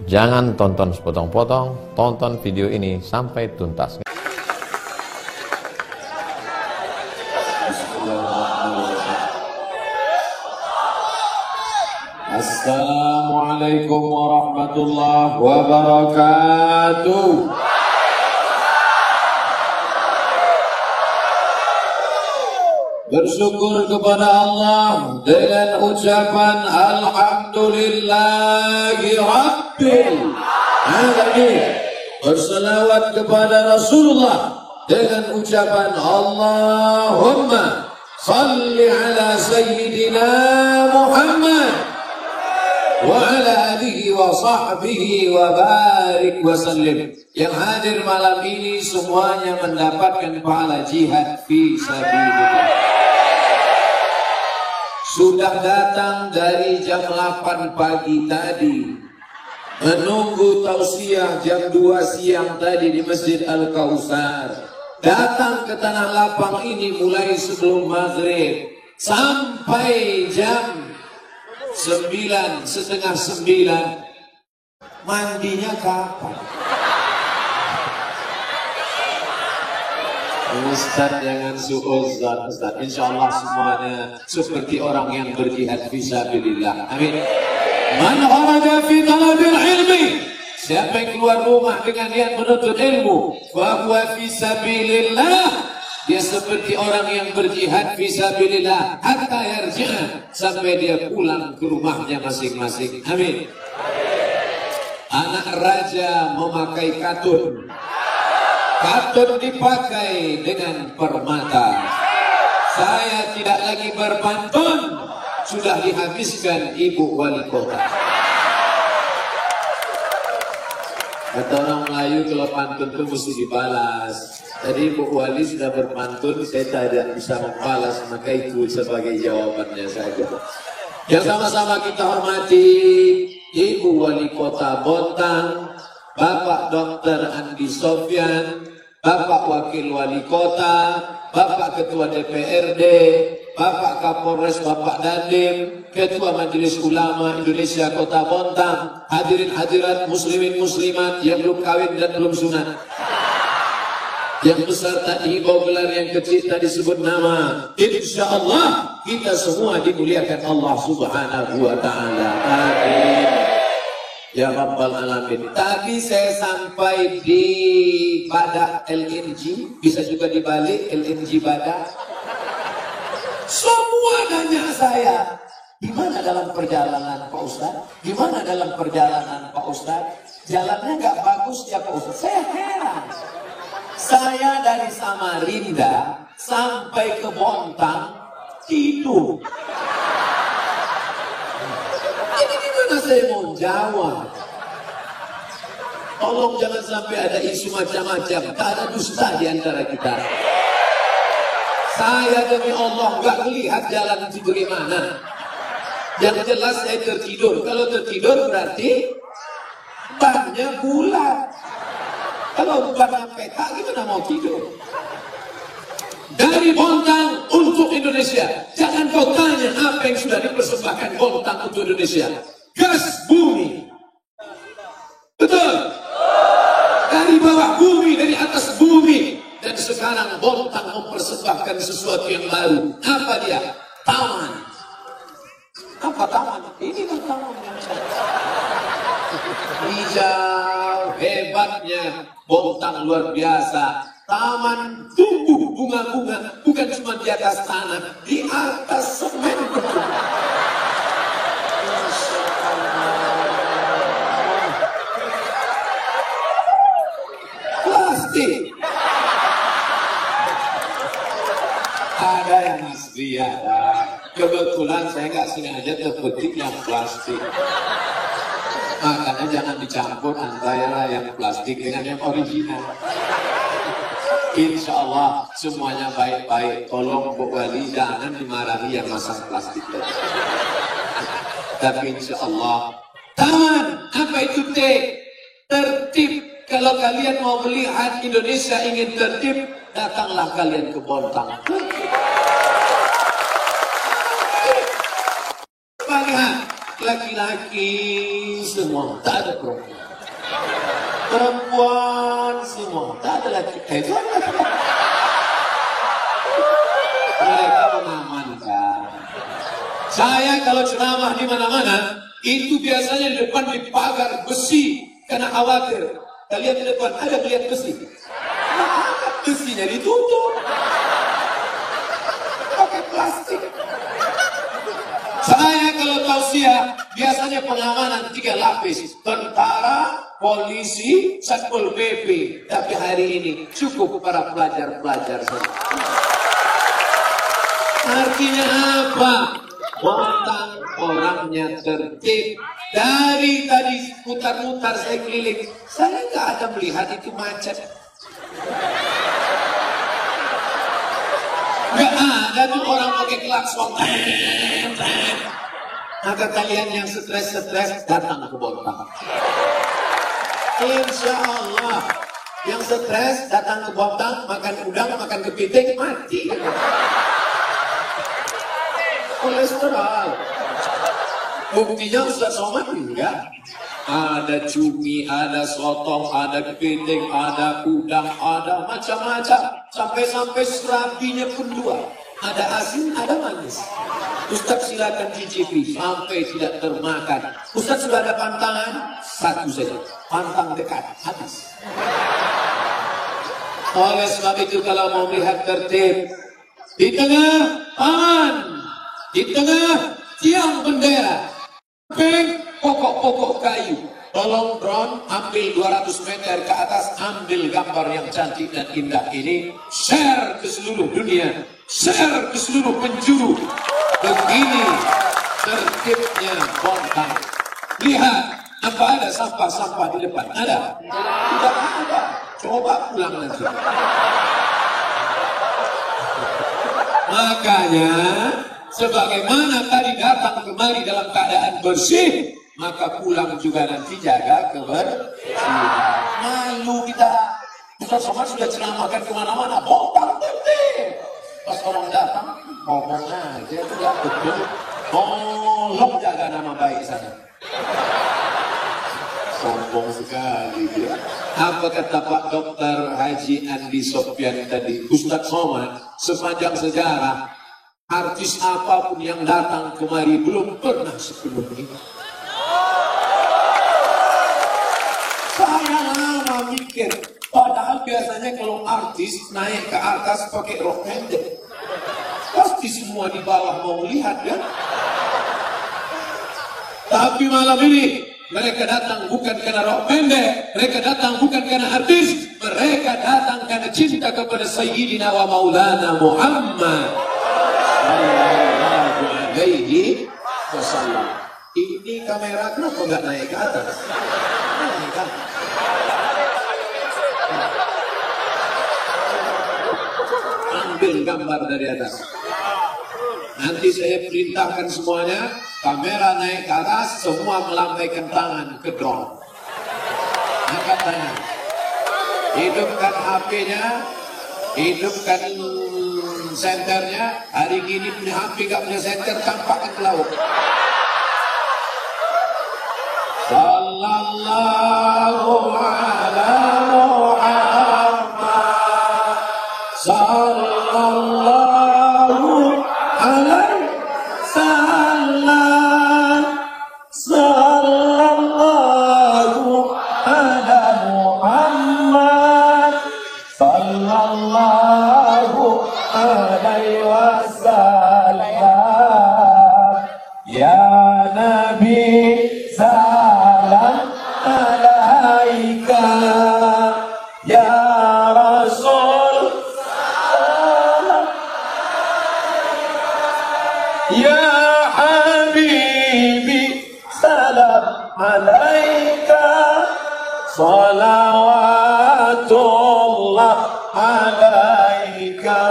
Jangan tonton sepotong-potong, tonton video ini sampai tuntas. Assalamualaikum warahmatullahi wabarakatuh. Bersyukur kepada Allah dengan ucapan Alhamdulillahi Rabbil Alamin. Berselawat kepada Rasulullah dengan ucapan Allahumma salli ala Sayyidina Muhammad wa ala alihi wa sahbihi wa barik wa sallim. Yang hadir malam ini semuanya mendapatkan pahala jihad fi sabilillah. Sudah datang dari jam 8 pagi tadi, menunggu tausiah jam 2 siang tadi di Masjid Al-Kautsar. Datang ke Tanah Lapang ini mulai sebelum maghrib sampai jam 9, setengah 9. Mandinya kapan? Ustaz jangan suuzon, Ustaz. Insyaallah semuanya seperti orang yang berjihad fisabilillah. Amin. Man kharaja fi talabil ilmi, siapa yang keluar rumah dengan niat menuntut ilmu, fa huwa fisabilillah, dia seperti orang yang berjihad fisabilillah hatta yarji'a, sampai dia pulang ke rumahnya masing-masing. Amin. Anak raja memakai katun. Katun dipakai dengan permata. Saya tidak lagi berpantun, sudah dihabiskan Ibu Wali Kota. Kata orang Melayu kalau pantun itu mesti dibalas. Tadi Ibu Wali sudah berpantun, saya tidak bisa membalas, maka itu sebagai jawabannya saja. Yang sama-sama kita hormati Ibu Wali Kota Bontang, Bapak Dr. Andi Sofyan, Bapak Wakil Wali Kota, Bapak Ketua DPRD, Bapak Kapolres Bapak Dandim, Ketua Majelis Ulama Indonesia Kota Bontang, hadirin hadirat muslimin muslimat yang belum kawin dan belum sunat. Yang besar tadi bawa gelar, yang kecil tadi sebut nama. Insya Allah kita semua dimuliakan Allah Subhanahu wa Ta'ala. Amin. Ya Rabbal Alamin. Tadi saya sampai di Badak LNG, bisa juga dibalik LNG Badak. Semua nanya saya, gimana dalam perjalanan Pak Ustadz? Gimana dalam perjalanan Pak Ustadz? Jalannya nggak bagus ya Pak Ustadz. Saya heran. Saya dari Samarinda sampai ke Bontang tidur. Ini gimana saya mau jawab? Tolong jangan sampai ada isu macam-macam. Tak ada dusta di antara kita. Saya demi Allah nggak melihat jalan itu bagaimana. Yang jelas saya tertidur. Kalau tertidur berarti bannya bulat. Kalau bannya peta gimana mau tidur? Dari Bontang untuk Indonesia. Jangan kau tanya apa yang sudah dipersembahkan Bontang untuk Indonesia. Gas bumi. Betul. Dari bawah bumi, dari atas bumi. Dan sekarang Bontang mempersembahkan sesuatu yang baru. Apa dia? Taman. Apa taman? Ini kan taman yang hijau, hebatnya Bontang luar biasa. Taman tumbuh bunga-bunga, bukan cuma di atas tanah, di atas semen. Plastik. Ada yang asli ada. Kebetulan saya nggak sengaja terpetik yang plastik. Makanya jangan dicampur antara yang plastik dengan yang original. Insya Allah semuanya baik-baik. Tolong Bu Wali jangan dimarahi yang masang plastik. Tapi insya Allah. Taman, apa itu T? Tertib. Kalau kalian mau melihat Indonesia ingin tertib, datanglah kalian ke Bontang. Lihat laki-laki semua, tak ada perempuan. Perempuan semua, tak ada laki. Itu ada laki. Mereka mengamankan. Saya kalau ceramah di mana-mana, itu biasanya di depan di pagar besi, karena khawatir. Kalian di depan ada melihat besi. Besinya ditutup. Pakai plastik. Saya kalau tausiah, biasanya pengamanan 3 lapis. Tentara, polisi, Satpol PP. Tapi hari ini cukup para pelajar-pelajar saja. Artinya apa? Bontang orangnya tertib. Dari tadi putar-putar saya keliling, saya nggak ada melihat itu macet. Nggak ada tuh orang pakai klakson. Maka kalian yang stres-stres datang ke Bontang. Insya Allah yang stres datang ke Bontang, makan udang, makan kepiting, mati. Kolesterol. Buktinya Ustaz Somad enggak. Ada cumi, ada sotong, ada kepiting, ada udang, ada macam-macam. Sampai-sampai serabinya pun 2. Ada asin, ada manis. Ustaz silakan cicipi sampai tidak termakan. Ustaz sudah ada pantangan, 1 saja. Pantang dekat, habis. Oleh sebab itu kalau mau melihat tertib, di tengah taman, di tengah tiang bendera, pokok-pokok kayu. Tolong drone ambil 200 meter ke atas, ambil gambar yang cantik dan indah ini, share ke seluruh dunia, share ke seluruh penjuru. Begini tertibnya Bontang. Lihat, apa ada sampah-sampah di depan? Ada? Tidak ada. Coba pulang nanti. Makanya sebagaimana tadi datang kemari dalam keadaan bersih, maka pulang juga nanti jaga kebersihan. Malu kita. Ustaz Somad sudah ceramahkan kemana-mana, Bontang tertib. Pas orang datang, ngomong aja, itu gak betul. Tolong jaga nama baik saya. Sombong sekali dia. Apa kata Pak Dokter Haji Andi Sofyan tadi? Ustaz Somad, sepanjang sejarah, artis apapun yang datang kemari belum pernah sebelum ini. Saya lama mikir, padahal biasanya kalau artis naik ke atas pakai rok pendek, pasti semua di bawah mau lihat ya. Tapi malam ini mereka datang bukan karena rok pendek, mereka datang bukan karena artis, mereka datang karena cinta kepada Sayyidina wa Maulana Muhammad sallallahu alaihi wasallam. Ini kamera kenapa nggak naik ke atas? Naik kan? Ambil gambar dari atas. Nanti saya perintahkan semuanya, kamera naik ke atas, semua melambaikan tangan ke drone. Angkat tangan. Hidupkan HP-nya, hidupkan senternya. Hari gini punya HP gak punya senter, tampakkan ke laut. Sallallahu ala Muhammad, sallallahu alaihi wasallam, sallallahu ala Muhammad, sallallahu alaihi wasallam. Ya Nabi salam alaika, ya Rasul salam, ya Habibi salam alaika, salawatullah alaika,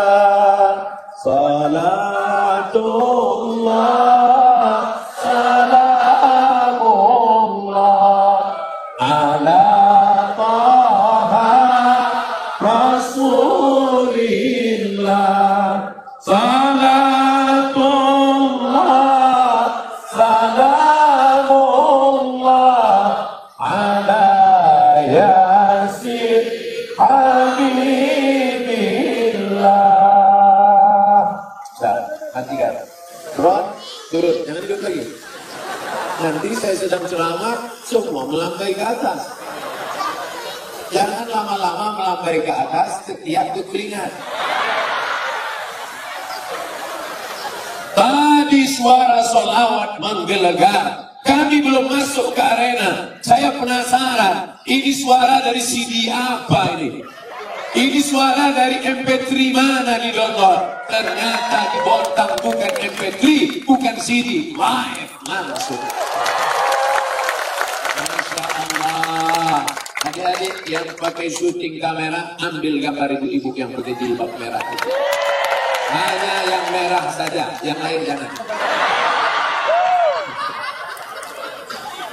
salatullah salamullah ala taha rasulillah, salatullah salam ceramah semua melambai ke atas. Jangan lama-lama melambai ke atas, setiap kekeringat. Tadi suara sholawat menggelegar. Kami belum masuk ke arena. Saya penasaran, ini suara dari CD apa ini? Ini suara dari MP3 mana di download? Ternyata di Bontang bukan MP3, bukan CD, live langsung. Masya Allah. Adik-adik yang pakai syuting kamera, ambil gambar ibu-ibu yang pakai jilbab merah. Hanya yang merah saja, yang lain jangan.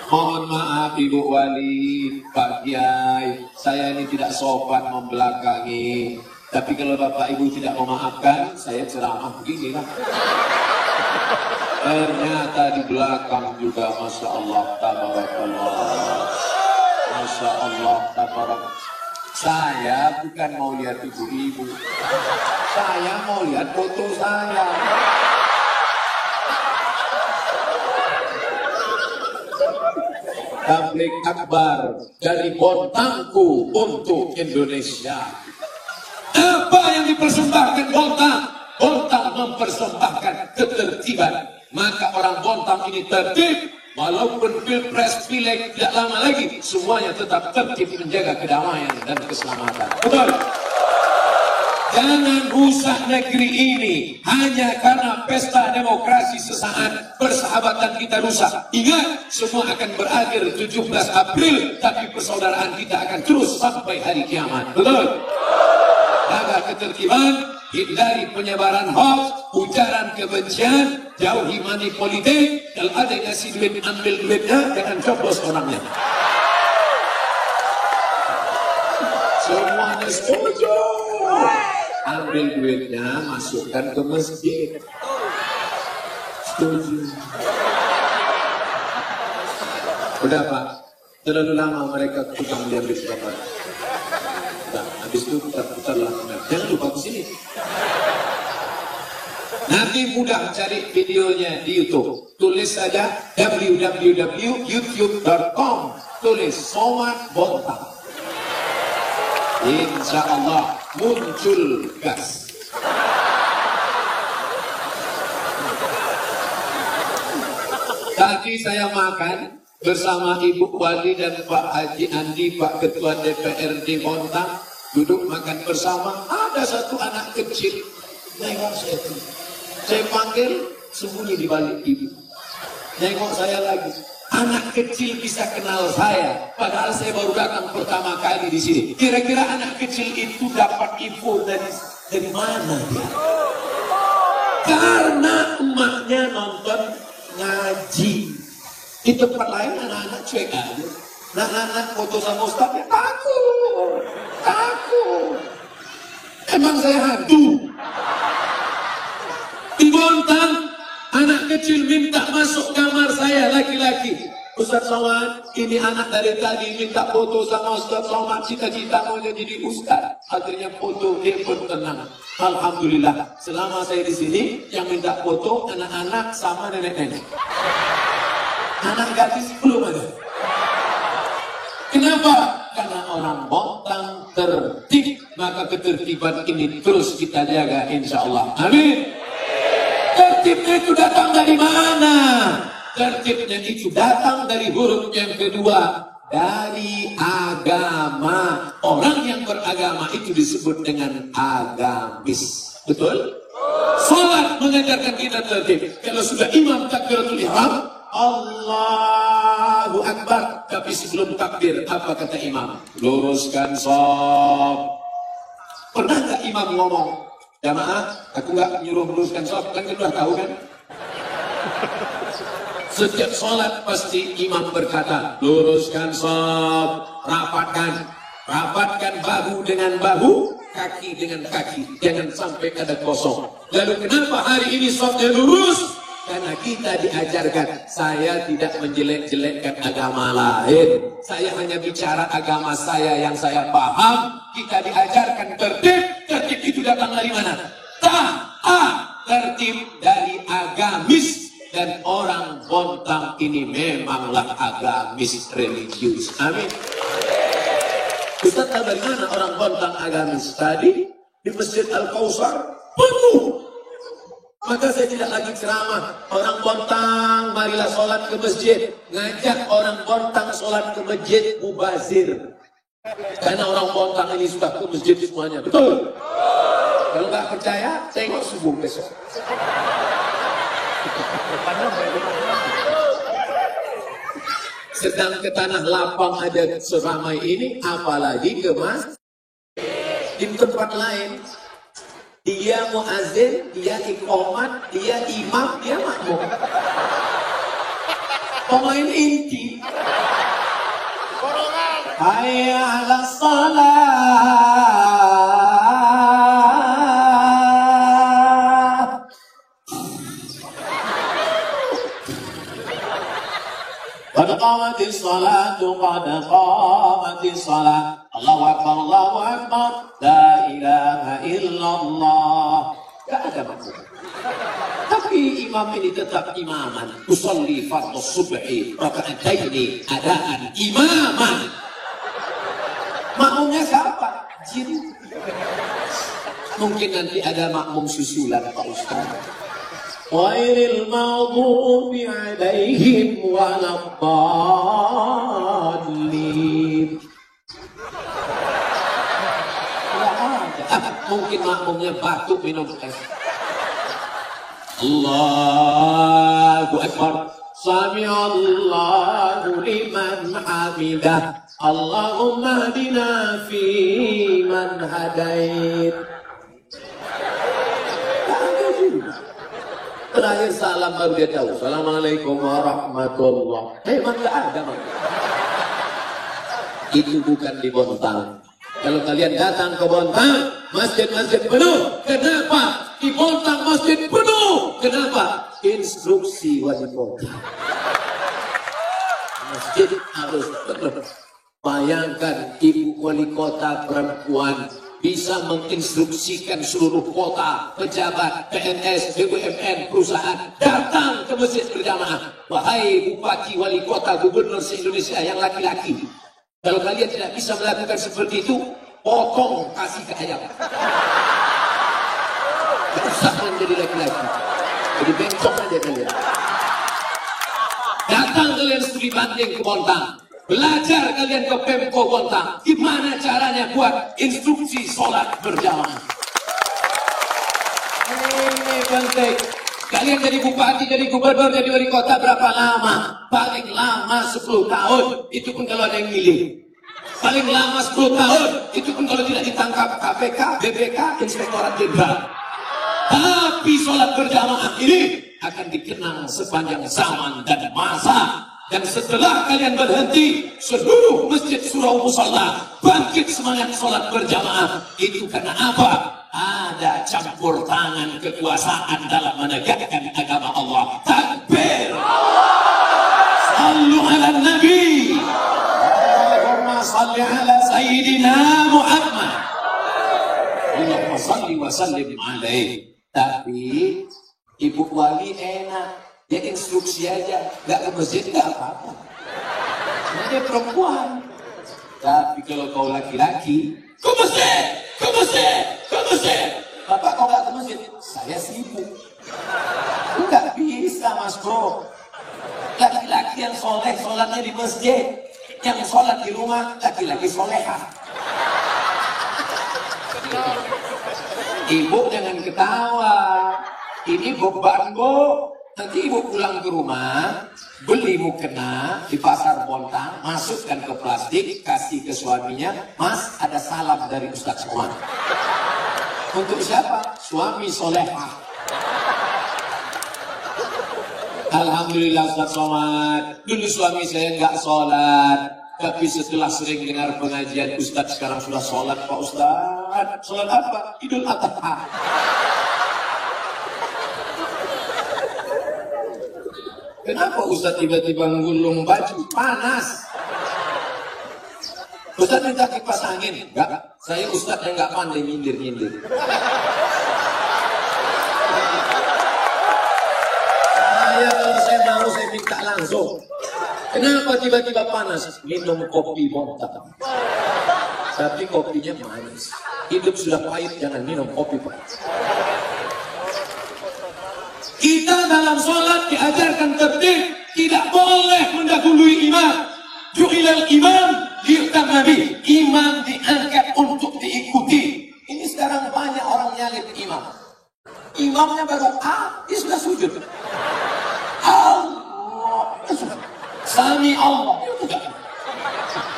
Mohon maaf Ibu Wali, Pak Kiai, saya ini tidak sopan membelakangi. Tapi kalau Bapak Ibu tidak memaafkan, saya ceramah begini lah. Ternyata di belakang juga, Masya Allah, tabarakallah. Masya Allah, tabarakallah. Saya bukan mau lihat ibu-ibu. Saya mau lihat foto saya. Tablik akbar dari Bontangku untuk Indonesia. Apa yang dipersembahkan Bontang? Bontang mempersembahkan ketertiban. Maka orang Bontang ini tertib. Walaupun pilpres pileg tidak lama lagi, semuanya tetap tertib menjaga kedamaian dan keselamatan. Betul? Jangan rusak negeri ini hanya karena pesta demokrasi sesaat, persahabatan kita rusak. Ingat, semua akan berakhir 17 April, tapi persaudaraan kita akan terus sampai hari kiamat. Betul? Jaga ketertiban, hindari penyebaran hoax, ujaran kebencian, jauhi money politik. Kalau ada yang ngasih duit, ambil duitnya, jangan coblos orangnya. Semuanya setuju. Ambil duitnya, masukkan ke masjid. Setuju. Udah Pak, terlalu lama mereka tukang diambil Bapak. Nah, habis itu putar-putarlah. Jangan lupa ke sini. Nanti mudah cari videonya di YouTube. Tulis saja www.youtube.com. Tulis Somad Bontang. Insya Allah muncul gas. Tadi saya makan bersama Ibu Wali dan Pak Haji Andi, Pak Ketua DPRD Bontang, duduk makan bersama. Ada satu anak kecil nengok saya. Saya panggil, sembunyi di balik ibu. Nengok saya lagi. Anak kecil bisa kenal saya, padahal saya baru datang pertama kali di sini. Kira-kira anak kecil itu dapat info dari mana dia? Karena emaknya nonton ngaji. Di tempat lain anak-anak cuek aja. Anak-anak foto sama ustaznya takut. Emang saya hantu? Di Bontang, anak kecil minta masuk kamar saya, laki-laki. Ustaz Somad, ini anak dari tadi minta foto sama Ustaz Somad, cita-cita mau jadi ustaz. Akhirnya foto, dia pun tenang. Alhamdulillah, selama saya di sini, yang minta foto anak-anak sama nenek-nenek. Anak gadis belum ada. Kenapa? Karena orang Bontang tertib, maka ketertiban ini terus kita jaga, insya Allah. Amin. Tertibnya itu datang dari mana? Tertibnya itu datang dari huruf yang kedua, dari agama. Orang yang beragama itu disebut dengan agamis. Betul? Salat mengajarkan kita tertib. Kalau sudah imam takbiratul ihram, Allahu Akbar. Tapi sebelum takbir, apa kata imam? Luruskan shaf. Pernah tak imam ngomong, jamaah, aku nggak nyuruh luruskan shaf, kan sudah tahu kan? Setiap sholat pasti imam berkata, luruskan shaf, rapatkan bahu dengan bahu, kaki dengan kaki, jangan sampai ada kosong. Lalu kenapa hari ini shafnya lurus? Karena kita diajarkan, saya tidak menjelek-jelekkan agama lain. Saya hanya bicara agama saya yang saya paham. Kita diajarkan tertib. Tertib itu datang dari mana? Tertib dari agamis. Dan orang Bontang ini memanglah agamis religius. Amin. Ustaz tahu dari mana orang Bontang agamis? Tadi di Masjid Al-Kausar penuh. Maka saya tidak lagi ceramah. Orang Bontang, marilah sholat ke masjid. Ngajak orang Bontang sholat ke masjid, mubazir. Karena orang Bontang ini sudah ke masjid semuanya. Betul? Kalau nggak percaya, tengok subuh besok. Sedang ke tanah lapang ada seramai ini, apalagi ke masjid. Di tempat lain, dia muazin, dia iqamat, dia imam, dia makmum. Pemain inti. Hayya 'alas shalah. Qad qamatis salatu, qad qamatis salat. Allahu akbar, Allahu akbar. La ilaha illallah. Gak ada makmum. Tapi imam ini tetap imaman. Usalli fardhu subhi raka'ataini adaan imaman. Makmumnya siapa? Jin. Mungkin nanti ada makmum susulan Pak Ustaz. Ghairil maghdubi 'alaihim waladdallin. Mungkin makmumnya batuk minum es. Allahu akbar. Sami'allahu liman hamidah. Allahumma hadina fi man hadait. Terakhir salam baru dia tahu. Assalamualaikum warahmatullah. Memang gak ada makmum. Itu bukan di Bontang. Kalau kalian datang ke Bontang, masjid-masjid penuh. Kenapa? Di Bontang masjid penuh. Kenapa? Instruksi wali kota. Masjid harus penuh. Bayangkan ibu wali kota perempuan bisa menginstruksikan seluruh kota, pejabat, PNS, BUMN, perusahaan datang ke masjid berjamaah. Wahai bupati, wali kota, gubernur se-Indonesia yang laki-laki, kalau kalian tidak bisa melakukan seperti itu, potong kasih ke ayam. Tidak usah menjadi laki-laki, jadi bencong aja kalian. Datang kalian studi banding ke Bontang. Belajar kalian ke Pemko Bontang, gimana caranya buat instruksi sholat berjamaah. Ini penting. Kalian jadi bupati, jadi gubernur, jadi wali kota berapa lama? Paling lama 10 tahun, itu pun kalau ada yang milih. Paling lama 10 tahun, itu pun kalau tidak ditangkap KPK, BPK, Inspektorat Jenderal. Tapi sholat berjamaah ini akan dikenang sepanjang zaman dan masa. Dan setelah kalian berhenti, seluruh masjid surau musalla bangkit semangat sholat berjamaah. Itu karena apa? Ada campur tangan kekuasaan dalam menegakkan agama Allah. Takbir! Sallu ala Nabi! Allahumma salli ala Sayyidina Muhammad! Allahumma salli wa sallim alaihi. Tapi ibu wali enak. Dia instruksi aja, gak ke masjid gak apa-apa. Dia perempuan. Tapi kalau kau laki-laki, ke masjid, ke masjid, ke masjid. Bapak kau gak ke masjid? Saya sibuk. Enggak bisa mas bro. Laki-laki yang soleh, sholatnya di masjid. Yang sholat di rumah, laki-laki soleha. Ibu jangan ketawa. Ini beban bu. Nanti ibu pulang ke rumah, beli mukena di pasar Bontang, masukkan ke plastik, kasih ke suaminya, Mas ada salam dari Ustaz Somad. Untuk siapa? Suami solehah. Alhamdulillah Ustaz Somad. Dulu suami saya nggak sholat, tapi setelah sering dengar pengajian Ustaz sekarang sudah sholat Pak Ustaz. Sholat apa? Idul Adha. Kenapa Ustaz tiba-tiba ngulung baju? Panas. Ustaz minta kipas angin. Enggak, saya Ustaz yang nggak pandai nyindir-nyindir. Saya minta langsung. Kenapa tiba-tiba panas? Minum kopi bontak. Tapi kopinya manis. Hidup sudah pahit, jangan minum kopi panas. Kita dalam sholat diajarkan tertib, tidak boleh mendahului imam. Ju'ilal imam diutamma bih. Imam diangkat untuk diikuti. Ini sekarang banyak orang nyalip imam. Imamnya baru dia sudah sujud. Allah, Sami Allah.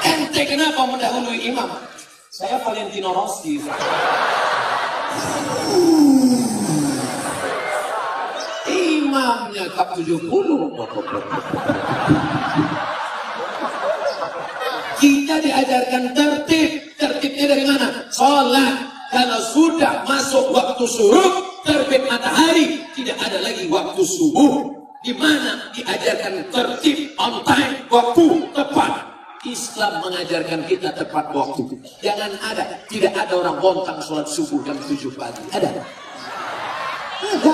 Ente kenapa mendahului imam? Saya Valentino Rossi. Imamnya kap 70. Kita diajarkan tertib. Tertibnya dari mana? Sholat. Kalau sudah masuk waktu suruh, terbit matahari, tidak ada lagi waktu subuh. Di mana diajarkan tertib, on time, waktu tepat. Islam mengajarkan kita tepat waktu. Jangan ada, tidak ada orang bontang sholat subuh jam 7 pagi. Ada? Ada.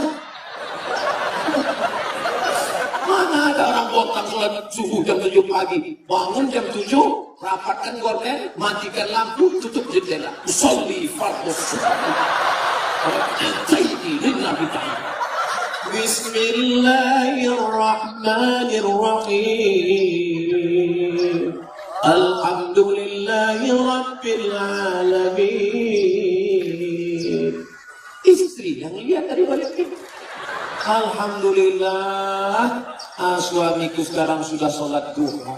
Mana ada orang bontang sholat subuh jam 7 pagi? Bangun jam 7, rapatkan gorden, matikan lampu, tutup jendela. Usolli fardhu Bismillahirrahmanirrahim. Alhamdulillahi Rabbil Alamin. Istri yang lihat dari balik ini. Alhamdulillah, suamiku sekarang sudah sholat duha.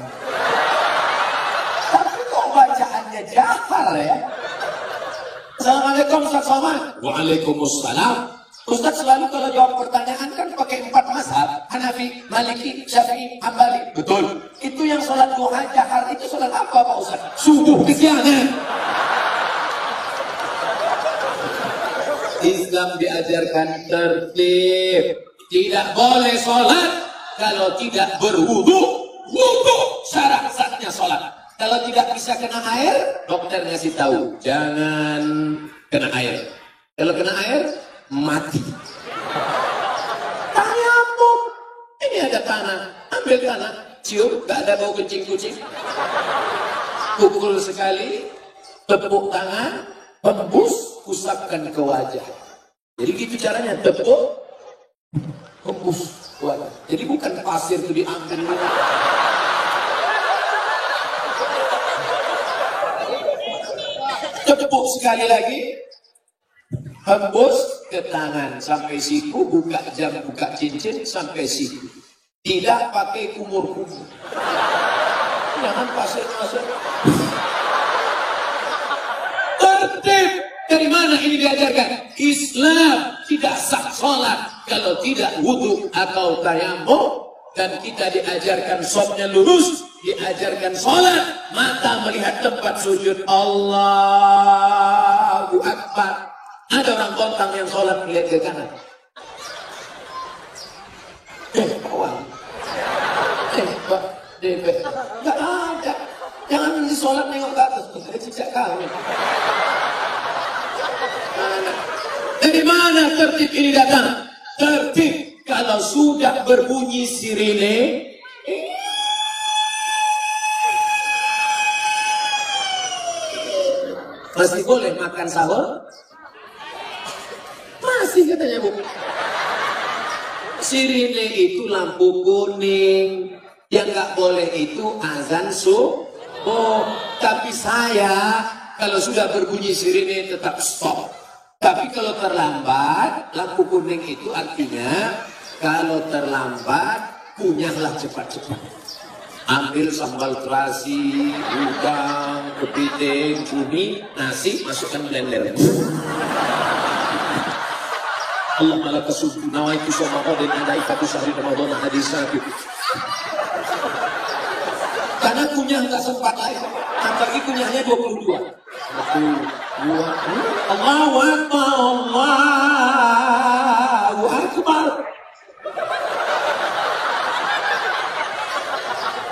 Tapi kok bacaannya jahar ya? Assalamualaikum Ustaz Somad. Waalaikumsalam. Ustaz selalu kalau jawab pertanyaan kan pakai 4 mazhab. Hanafi, Maliki, Syafi'i, Hambali. Betul. Itu yang sholat duha jahar itu sholat apa Pak Ustaz? Subuh kesiangan. Islam diajarkan tertib. Tidak boleh sholat kalau tidak berwudu. Wudu syarat-syaratnya sholat. Kalau tidak bisa kena air, dokter ngasih tahu jangan kena air. Kalau kena air, mati. Tayamum. Ini ada tanah, ambil tanah, cium, gak ada bau kencing-kucing. Pukul sekali, tepuk tangan, hembus, usapkan ke wajah. Jadi gitu caranya, tepuk, hembus ke wajah. Jadi bukan pasir itu diambil. Tepuk sekali lagi, hembus ke tangan sampai siku, buka jam, buka cincin sampai siku. Tidak pakai kumur-kumur. Jangan pasir-pasir. Tertib. Dari mana ini diajarkan? Islam tidak sah sholat kalau tidak wudhu atau tayamum. Dan kita diajarkan sopnya lurus, diajarkan sholat, mata melihat tempat sujud. Allahu Akbar. Ada orang bontang yang sholat melihat ke kanan. Kawan. Pak, DP. Gak ada. Jangan di sholat nengok ke atas. Ada cicak kami. Dari mana tertib ini datang? Tertib kalau sudah berbunyi sirine, masih boleh makan sahur? Masih katanya Bu. Sirine itu lampu kuning. Yang nggak boleh itu azan subuh. Tapi saya kalau sudah berbunyi sirine tetap stop. Tapi kalau terlambat, lampu kuning itu artinya kalau terlambat, kunyahlah cepat-cepat. Ambil sambal terasi, udang, kepiting, cumi, nasi, masukkan blender. Allahumma laka sujud, nawaitu soma qadin adaikatu syahri Ramadan hadis sakit. Karena kunyah nggak sempat lagi. Apalagi kunyahnya 22. Allahu Akbar, Allahu Akbar.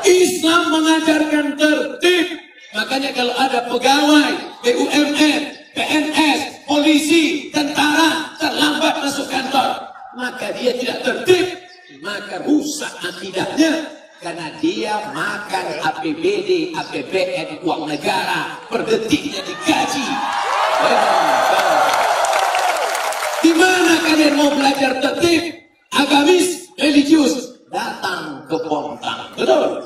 Islam mengajarkan tertib. Makanya kalau ada pegawai BUMN, PNS, polisi, tentara terlambat masuk kantor, maka dia tidak tertib. maka rusak akidahnya. Karena dia makan APBD, APBN, uang negara, per detiknya digaji. Di mana kalian mau belajar tertib, agamis, religius? Datang ke Bontang, betul?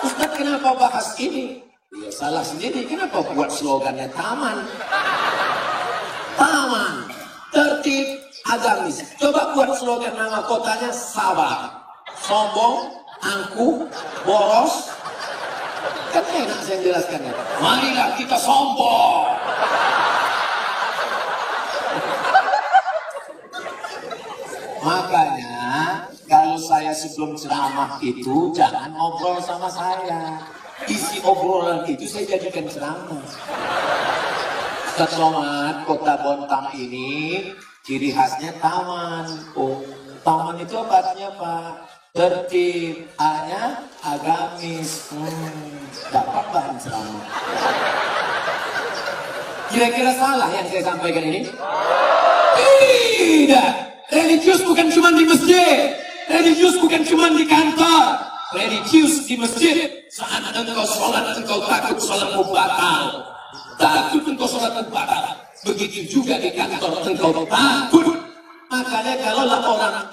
Ustaz, kenapa bahas ini? Ya salah sendiri, kenapa buat slogannya taman? Taman, tertib, agamis. Coba buat slogan nama kotanya sabar. Sombong, angkuh, boros. Kan enak saya jelaskannya. Marilah kita sombong. Makanya kalau saya sebelum ceramah itu jangan ngobrol sama saya. Isi obrolan itu saya jadikan ceramah. Ustaz Somad, kota Bontang ini ciri khasnya taman. Oh, taman itu apa artinya, Pak? Tertib, A-nya agamis. Dapat bahan ceramah. Kira-kira salah yang saya sampaikan ini? Tidak. Religius bukan cuma di masjid. Religius bukan cuma di kantor. Religius di masjid. Saat engkau sholat, engkau takut sholatmu batal. Takut engkau sholatmu batal. Begitu juga di kantor, engkau takut. Makanya kalaulah orang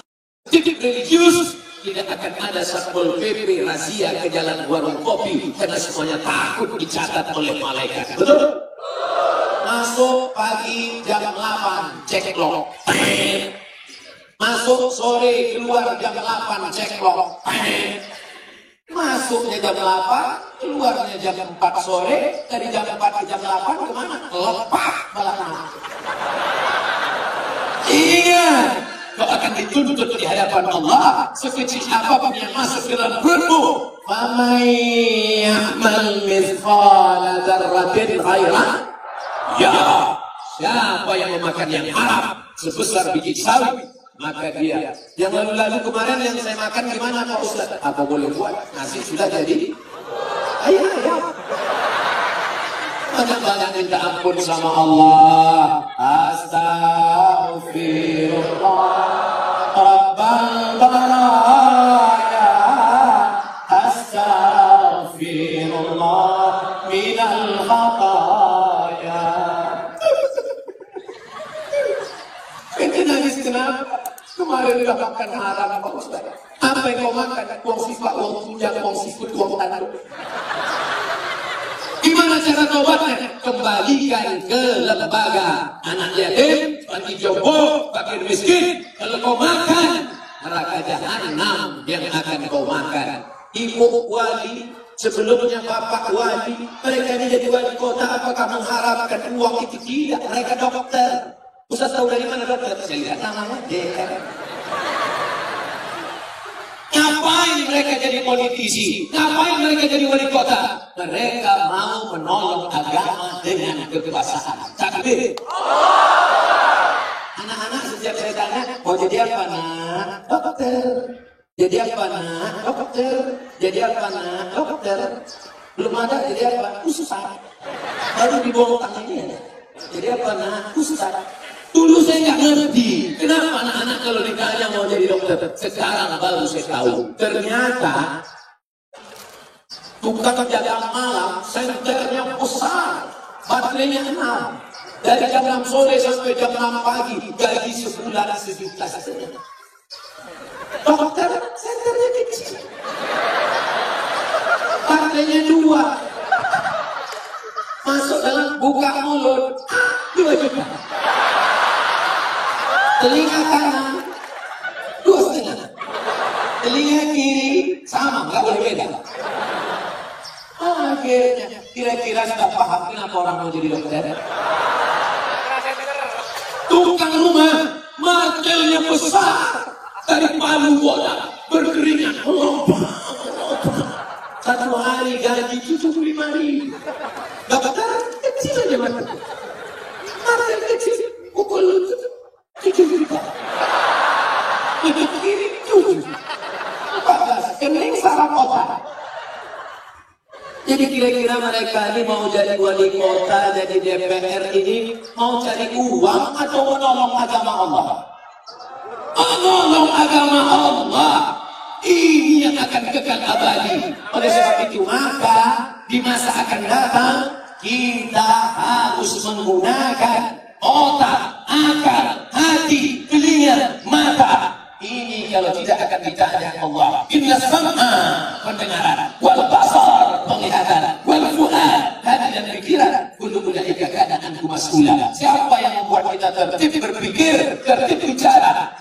tidak religius, tidak akan ada Satpol PP razia ke jalan warung kopi karena semuanya takut dicatat oleh malaikat. Betul? Masuk pagi jam 8 cek log. Masuk sore keluar jam 8 cek log. Masuknya jam 8, keluarnya jam 4 sore, dari jam 4 ke jam 8 kemana? Lepas balap. Ingat, kau akan dituntut di hadapan Allah sekecil apapun yang masuk ke dalam perutmu. Faman ya'mal mithqala dzarratin khairan ya. Siapa yang memakan yang haram sebesar biji sawi, maka dia. Yang lalu-lalu kemarin yang saya makan gimana Pak Ustaz? Apa boleh buat? Nasi sudah jadi. Ayo. Banyak-banyak minta ampun sama Allah. Astaghfirullah Rabbal baraya. Astaghfirullah minal khataya. Ente nangis kenapa? Kemarin udah makan haram Pak Ustaz. Apa yang kau makan? Uang sifat, uang tunjang, uang sifat, uang tanduk. Gimana cara tobatnya? Kembalikan ke lembaga anak yatim, panti jompo, fakir miskin. Kalau kau makan, neraka jahanam yang akan kau makan. Ibu wali, sebelumnya bapak wali, mereka ini jadi wali kota. Apakah mengharapkan uang itu? Tidak, mereka dokter. Ustaz tahu dari mana dokter? Saya lihat namanya DR. Ngapain mereka jadi politisi? Ngapain mereka jadi wali kota? Mereka mau menolong agama dengan kekuasaan. Takbir. Anak-anak sejak saya tanya, mau jadi apa nak? Dokter. Jadi apa nak? Dokter. Jadi apa nak? Dokter. Belum ada jadi apa? Ustaz. Baru di Bontang ini ada. Jadi apa nak? Ustaz. Dulu saya nggak ngerti kenapa anak-anak kalau ditanya mau jadi dokter. Sekarang baru saya tahu. Ternyata tukang jaga malam senternya besar, baterainya 6. Dari jam 6 sore sampai jam 6 pagi, gaji sebulan sejuta saja. Dokter senternya kecil, baterainya 2. Masuk dalam buka mulut 2 juta. Telinga kanan 2,5. Telinga kiri sama, nggak boleh beda. Akhirnya kira-kira sudah paham kenapa orang mau jadi dokter? Tukang rumah markelnya besar dari Palu bola berkeringat melompat. Satu hari gaji 75.000. Dokter kecil aja markel. Markel kecil pukul 7 juta. Itu kiri 7. 14. Kening saraf otak. Jadi kira-kira mereka ini mau jadi wali kota, jadi DPR ini mau cari uang atau menolong agama Allah? menolong agama Allah. Ini yang akan kekal abadi. Oleh sebab itu maka di masa akan datang kita harus menggunakan otak, akal, hati, telinga, mata. Ini kalau tidak akan ditanya Allah. Inna sam'a pendengaran, wal basar penglihatan, wal fuad hati dan pikiran. Kullu ulaika kana anhu mas'ula. Siapa yang membuat kita tertib berpikir, tertib bicara?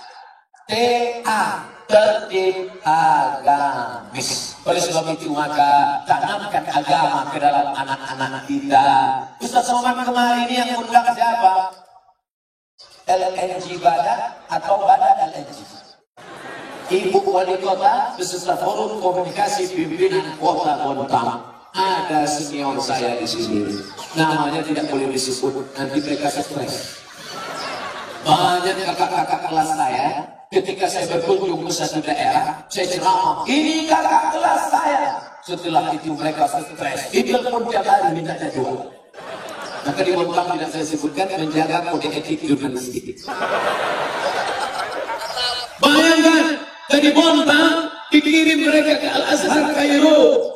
Tertib agamis. Oleh sebab itu maka tanamkan agama ke dalam anak-anak kita. Ustaz Somad kemarin ini yang undang siapa? LNG Badak atau Badak LNG? Ibu Wali Kota beserta Forum Komunikasi Pimpinan Kota Bontang. Ada senior saya di sini. Namanya tidak boleh disebut, nanti mereka stres. Banyak kakak-kakak kelas saya, ketika saya berkunjung ke satu daerah, saya ceramah, ini kakak kelas saya. Setelah itu mereka stres. Ditelepon tiap hari minta jadwal. Maka di Bontang tidak saya sebutkan, menjaga kode etik jurnalistik. Bayangkan, dari Bontang dikirim mereka ke Al-Azhar Kairo.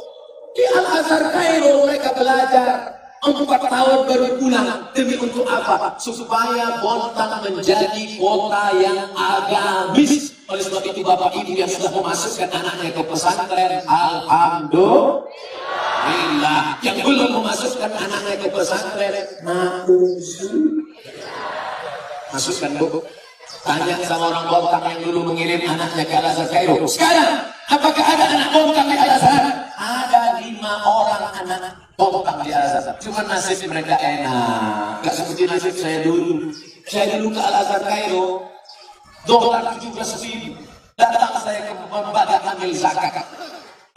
Di Al-Azhar Kairo mereka belajar 4 tahun baru pulang. Demi untuk apa? Supaya Bontang menjadi kota yang agamis. Oleh sebab itu Bapak Ibu yang sudah memasukkan anaknya ke pesantren, alhamdulillah. Yang belum memasukkan anaknya ke pesantren, masukkan Bu. Tanya sama orang Bontang yang dulu mengirim anaknya ke Al-Azhar Kairo. Sekarang, apakah ada anak Bontang di Al-Azhar? Ada 5 orang anak Bontang di Al-Azhar. Cuma nasib mereka enak. Gak seperti nasib saya dulu. Saya dulu ke Al-Azhar Kairo, dolar 17.000. Datang saya ke lembaga ambil zakat.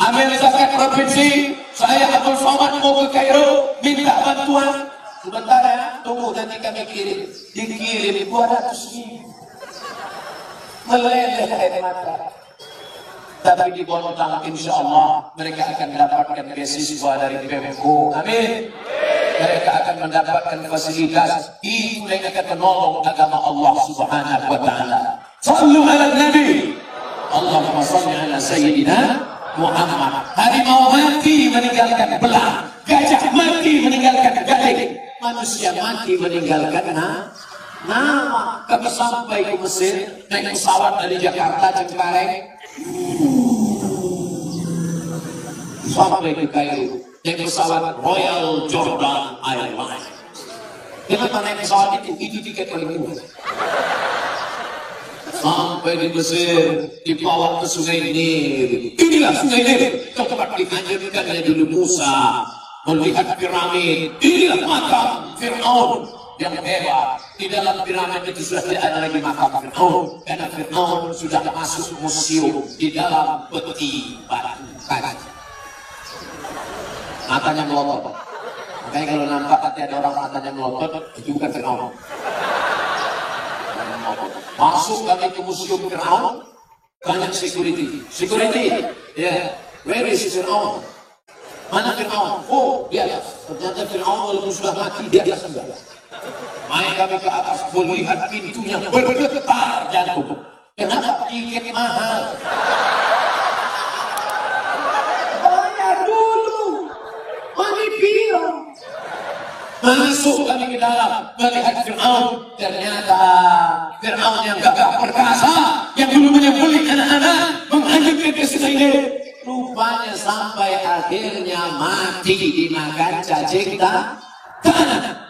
Ambil zakat provinsi. Saya Abdul Somad mau ke Kairo, minta bantuan. Sebentar ya, tunggu nanti kami kirim. Dikirim 200.000. Meleleh air mata. Tapi di Bontang insya Allah mereka akan mendapatkan beasiswa dari Pemko. Amin. Mereka akan mendapatkan fasilitas. Itu yang akan menolong agama Allah Subhanahu wa ta'ala. Sallu ala Nabi. Allahumma salli ala Sayyidina Muhammad. Harimau mati meninggalkan belang. Gajah mati meninggalkan gading. Manusia mati meninggalkan nama. Kami sampai ke Mesir naik pesawat dari Jakarta Cengkareng sampai ke Kairo naik pesawat Royal Jordan Airlines. Kenapa naik pesawat itu? Itu tiket paling murah. Sampai di Mesir dibawa ke Sungai Nil. Inilah Sungai Nil, tempat dihancurkannya dulu Musa. Melihat piramid, inilah makam Fir'aun yang hebat. Di dalam piramid itu sudah tidak ada lagi makam Fir'aun, karena Fir'aun sudah masuk museum di dalam peti batu kaca. Matanya melotot. Makanya kalau nampak ada orang matanya melotot, itu bukan Fir'aun. Masuk kami ke museum Fir'aun, banyak security. Yeah. Where is Fir'aun? Mana Fir'aun? Oh, di atas. Ternyata Fir'aun walaupun sudah mati, di atas enggak. Main kami ke atas, melihat pintunya bergetar jantung. Kenapa? Tiket mahal. Bayar dulu. Mani piro. Masuk kami ke dalam, melihat Fir'aun. Ternyata Fir'aun yang gagah perkasa, yang dulu menyembelih anak-anak, menghancurkan ke Sungai Nil. Rupanya sampai akhirnya mati dimakan cacing tanah.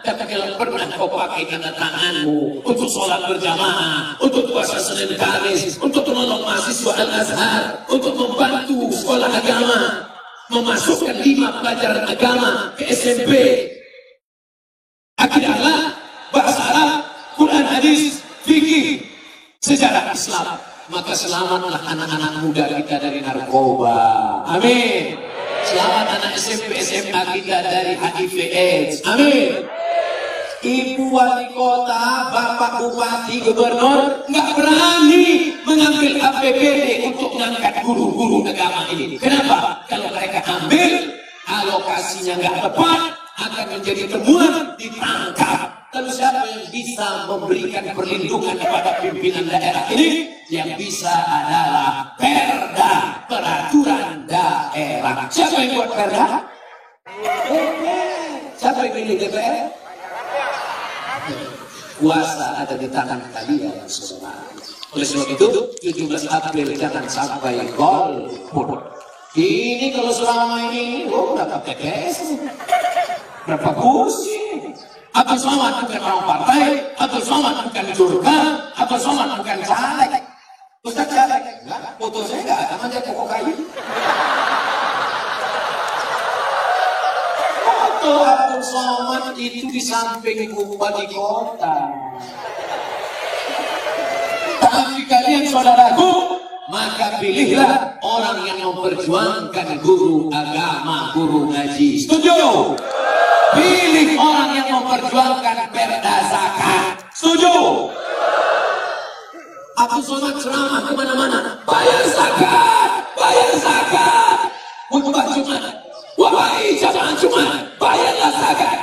Tapi kalau pernah kau pakai tanda tanganmu untuk sholat berjamaah, untuk puasa Senin Kamis, untuk menolong mahasiswa Al-Azhar, untuk membantu sekolah agama, memasukkan 5 pelajaran agama ke SMP, akidah, bahasa Arab, Quran, hadis, fikih, sejarah Islam, maka selamatlah anak-anak muda kita dari narkoba. Amin. Selamat anak SMP, SMA kita dari HIV AIDS. Amin. Ibu wali kota, bapak bupati, gubernur nggak berani mengambil APBD untuk mengangkat guru-guru agama ini. Kenapa? Kalau mereka ambil, alokasinya nggak tepat, akan menjadi temuan, ditangkap. Lalu siapa yang bisa memberikan perlindungan kepada pimpinan daerah ini? Yang bisa adalah Perda, peraturan daerah. Siapa yang buat Perda? Siapa yang pilih DPR? Kuasa ada di tangan kalian semua. Oleh sebab itu, 17 April jangan sampai golput. Ini kalau selama ini, berapa TPS? Berapa kursi? Abdul Somad bukan orang partai, Abdul Somad bukan jurkam, Abdul Somad bukan caleg. Ustaz caleg? Enggak, foto saya enggak ada, aja pokok kayu. Foto Abdul Somad itu di samping bupati kota. Tapi kalian saudaraku, maka pilihlah orang yang memperjuangkan guru agama, guru ngaji. Setuju? Pilih orang yang memperjuangkan perda zakat. Setuju? Abdul Somad ceramah kemana-mana. Bayar zakat, bayar zakat. Khutbah Jumat, wahai jamaah Jumat, bayarlah zakat.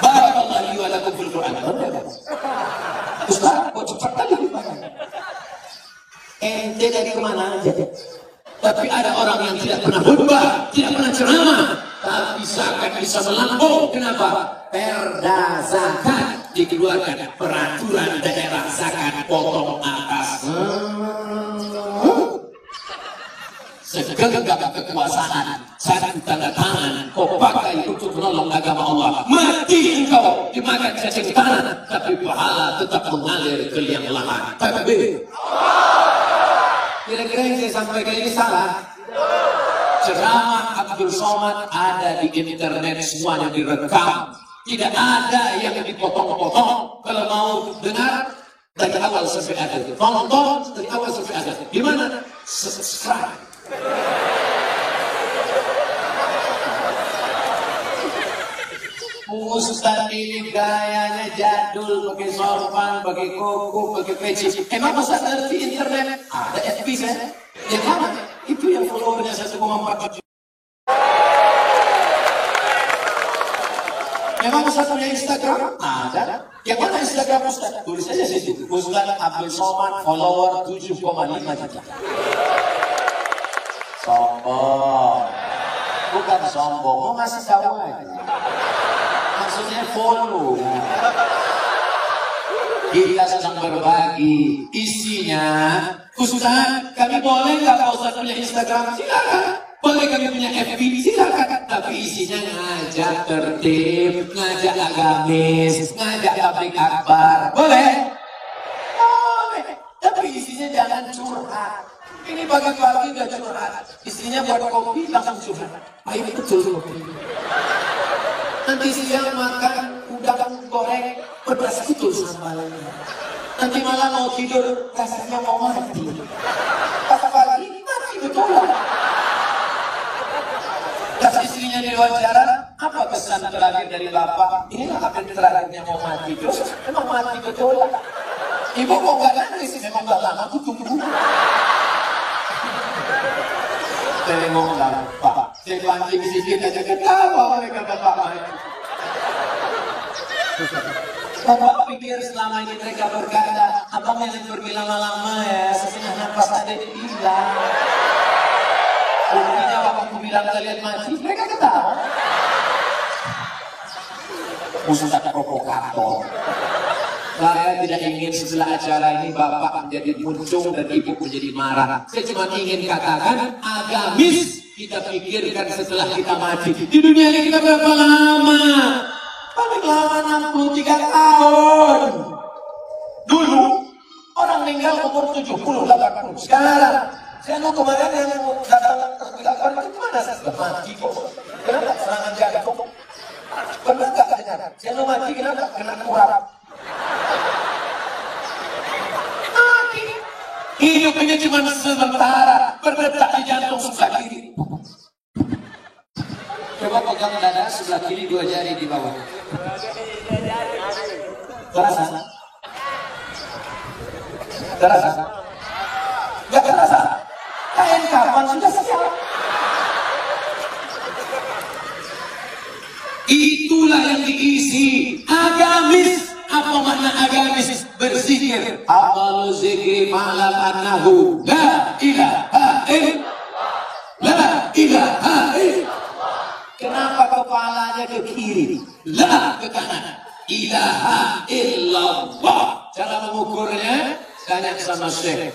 Barakallahu li wa lakum fil Quran. Ustaz, kok cepat kali dibayar? Ente dari kemana aja? Tapi ada orang yang tidak pernah khutbah, tidak pernah ceramah, tapi zakat bisa melampau. Kenapa? Perda zakat dikeluarkan, peraturan daerah zakat potong atas. Segenggam kekuasaan, satu tanda tangan kau pakai untuk menolong agama Allah. Mati engkau dimakan cacing tanah, tapi pahala tetap mengalir ke liang lahat. Takbir. Kira-kira yang saya sampaikan ini salah? Ceramah Abdul Somad ada di internet, semuanya direkam. Tidak ada yang dipotong-potong. Kalau mau dengar dari awal sampai akhir, tonton dari awal sampai akhir. Di mana? Subscribe. Ustaz ini gayanya jadul, pakai sorban, pakai koko, pakai peci. Emang masa ngerti internet? Ada FB saya. Yang mana? Itu yang followernya 1,4 juta. Memang Ustaz punya Instagram? Ada. Yang mana Instagram Ustaz? Tulis aja situ. Ustaz Abdul Somad, follower 7,5 juta. Sombong. Bukan sombong, mau ngasih tahu aja. Maksudnya follow. Kita sedang berbagi. Isinya, Ustaz, kami boleh nggak Pak Ustaz punya Instagram? Silakan. Boleh kami punya FB? Silakan. Tapi isinya ngajak tertib, ngajak agamis, ngajak tablik akbar. Boleh? Boleh. Tapi isinya jangan curhat. Ini pagi-pagi nggak curhat. Isinya buat kopi langsung curhat. Ayo betul kopi. Nanti siang makan udang goreng pedas betul sambalnya. Nanti malam mau tidur rasanya mau mati. Pas pagi mati betul. Pas istrinya diwawancara, apa pesan terakhir dari bapak? Inilah apa terakhirnya mau mati. Terus memang mati betul. Ibu kok nggak nangis? Memang nggak lama aku tunggu. Tengoklah Pak, saya pancing sedikit aja ketawa mereka bapak. Bapak pikir selama ini mereka berkata, abang yang pergi lama-lama ya, setengah nafas ada hilang. Buktinya waktu aku bilang kalian mati, mereka ketawa. Ustaz provokator. Saya tidak ingin setelah acara ini bapak menjadi muncung dan ibu menjadi marah. Saya cuma ingin katakan agamis kita pikirkan setelah kita mati. Di dunia ini kita berapa lama? Paling lama 63 tahun. Dulu orang meninggal umur 70-80. Sekarang saya kemarin yang datang terbilang itu mana saya sudah mati kok. Kenapa serangan jantung? Pernah nggak dengar? Saya mati kenapa? Kena kurap. Hidup ini cuma sementara, berdetak di jantung sebelah kiri. Coba pegang dada sebelah kiri, 2 jari di bawah. Terasa? Terasa? Gak terasa? Kain kapan sudah siap? Itulah yang diisi agamis. Apa makna agamis? Berzikir. Amal zikri malam annahu la ilaha illallah. La ilaha illallah. Kenapa kepalanya ke kiri? La ke kanan. Ilaha illallah. Cara mengukurnya tanya sama Syekh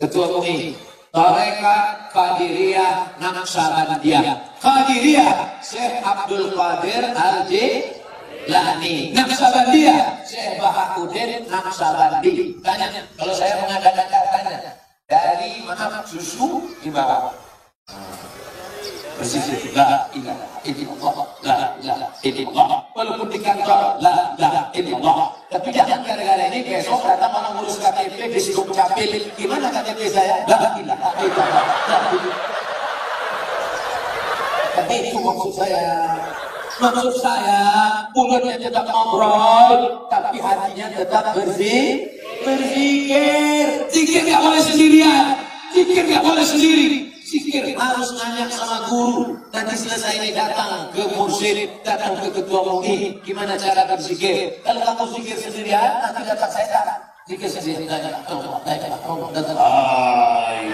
Ketua MUI. Tarekat Qadiriyah Naqsabandiyah. Qadiriyah Syekh Abdul Qadir Al-Jilani. Naqsabandiyah Syekh Bahakuddin Naqsabandi. Tanya, kalau saya mengadakan katanya dari maaf susu di bawah. Berzikir la ilaha illallah, la ilaha illallah. Walaupun di kantor la ilaha illallah. Tapi jangan gara-gara ini besok datang orang ngurus KTP di Sibuk Capil. Gimana KTP saya? La ilaha illallah. Tapi itu maksud saya. Maksud saya, mulutnya tetap ngobrol, tapi hatinya tetap berzikir. Zikir nggak boleh sendirian. Zikir nggak boleh sendiri. Zikir harus nanya sama guru. Nanti selesai ini datang ke mursyid, datang ke ketua MUI. Gimana cara berzikir? Kalau kamu zikir sendirian, nanti datang setan. Zikir sendiri. Hai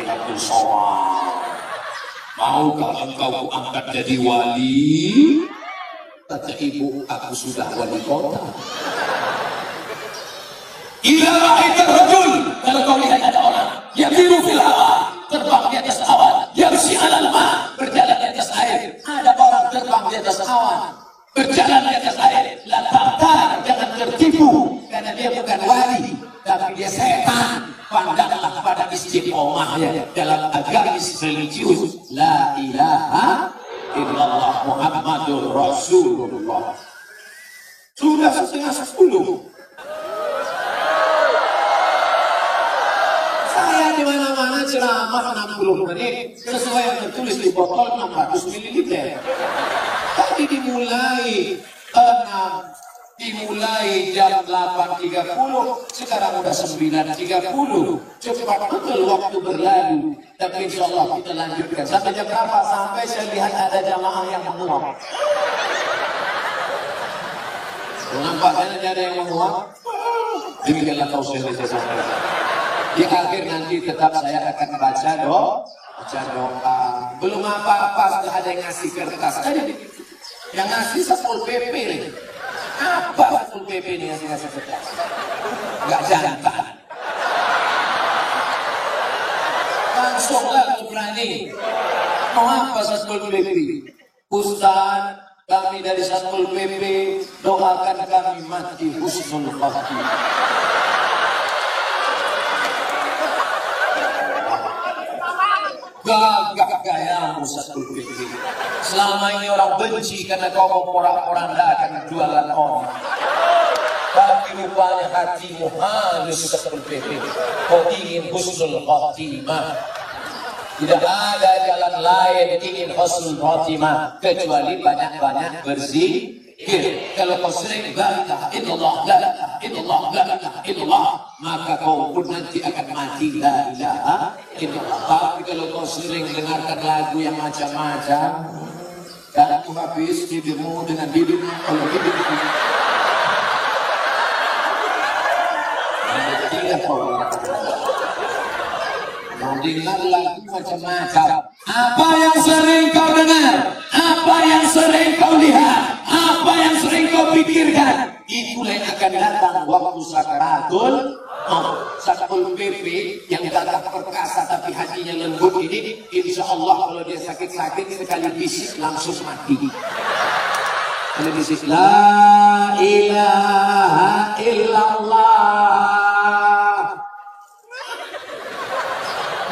Abdul Somad, maukah engkau angkat jadi wali? Kata ibu, aku sudah wali kota. Ila ra'aita rajul, kalau kau lihat ada orang yang biru fil hawa, terbang di atas awan, yamsi 'alal ma, berjalan di atas air. Ada orang terbang di atas awan, berjalan di atas air. La ta'tar, jangan tertipu, karena dia bukan wali, tapi dia setan. Pandanglah pada istiqomahnya dalam agamis religius. La ilaha illallah Muhammadur Rasulullah. Sudah 9:30. Saya di mana-mana ceramah 60 menit sesuai yang tertulis di botol 600 ml. Tadi dimulai jam 8.30, sekarang udah 9.30. Cepat betul waktu berlalu. Tapi insya Allah kita lanjutkan. Sampai jam berapa? Sampai saya lihat ada jamaah yang menguap. Nampaknya ada yang menguap. Demikianlah tausiah saya sampaikan. Di akhir nanti tetap saya akan baca doa. Belum apa-apa sudah ada yang ngasih kertas. Yang ngasih Satpol PP nih. Apa Satpol PP ini yang ngasih kertas? Gak jantan. Langsunglah berani. Mau apa Satpol PP? Ustaz, kami dari Satpol PP doakan kami mati husnul khatimah. Gagah gayamu Satpol PP. Selama ini orang benci karena kau mau porak-porandakan jualan orang. Tapi rupanya hatimu halus Satpol PP. Kau ingin husnul khatimah. Tidak ada jalan lain ingin husnul khatimah kecuali banyak-banyak berzikir. Kalau kau sering la ilaha illallah, la ilaha illallah, la ilaha illallah, maka kau pun nanti akan mati la ilaha illallah. Tapi kalau kau sering dengarkan lagu yang macam-macam, dan aku habis hidupmu dengan hidupmu, kalau hidupmu tidak kau mau dengar lagu macam-macam. Apa yang sering kau dengar, apa yang sering kau lihat, apa yang sering kau pikirkan, itulah yang akan datang waktu sakaratul maut. Satpol PP yang datang perkasa tapi hatinya lembut ini, insya Allah kalau dia sakit-sakit sekali bisik langsung mati. Kalau bisik la ilaha illallah,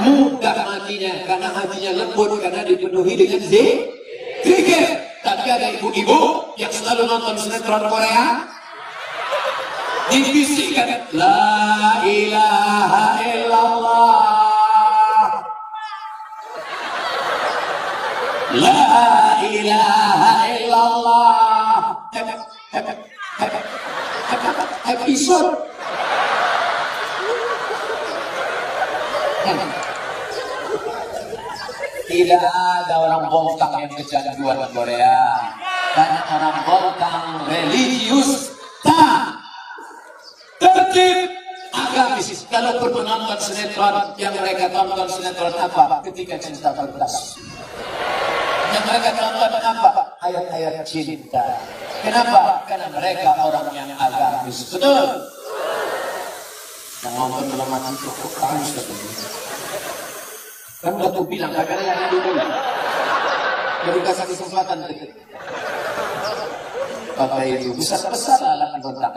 mudah matinya karena hatinya lembut, karena dipenuhi dengan zikir. Tapi ada ibu-ibu yang selalu nonton sinetron Korea, dibisikkan la ilaha illallah, la ilaha illallah. Episode tidak ada orang bongkang yang kecanduan Korea. Karena orang Bontang religius, tak tertib, agamis. Kalau pernah nonton sinetron, yang mereka tonton sinetron apa? Ketika Cinta Berdas. Yang mereka tonton apa? Ayat-ayat cinta. Kenapa? Karena mereka orang yang agamis. Betul? Yang nonton dalam mati itu kok tangis katanya. Kan udah tuh bilang, kadang-kadang yang dulu. Baru kasih kesempatan deket. Bapak Ibu, besar-besar alat di Bontang.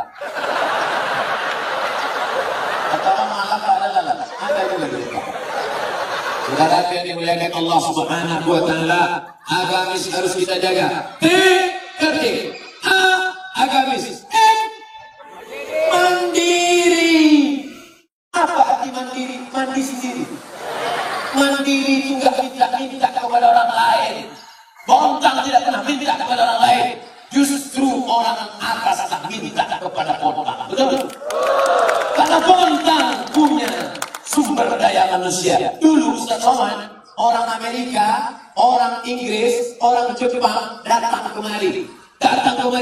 Atau malah ada lalat. Ada juga di Bontang. Saudara yang dimuliakan Allah Subhanahu wa taala, agamis harus kita jaga. Tertib. Agamis. Mandiri. Apa arti mandiri? Mandi sendiri. Mandiri itu nggak minta kepada orang lain. Bontang tidak pernah minta kepada orang lain. Justru orang atas tak minta kepada Bontang. Betul? Karena Bontang punya sumber daya manusia. Dulu Ustaz Somad, orang Amerika, orang Inggris, orang Jepang datang kemari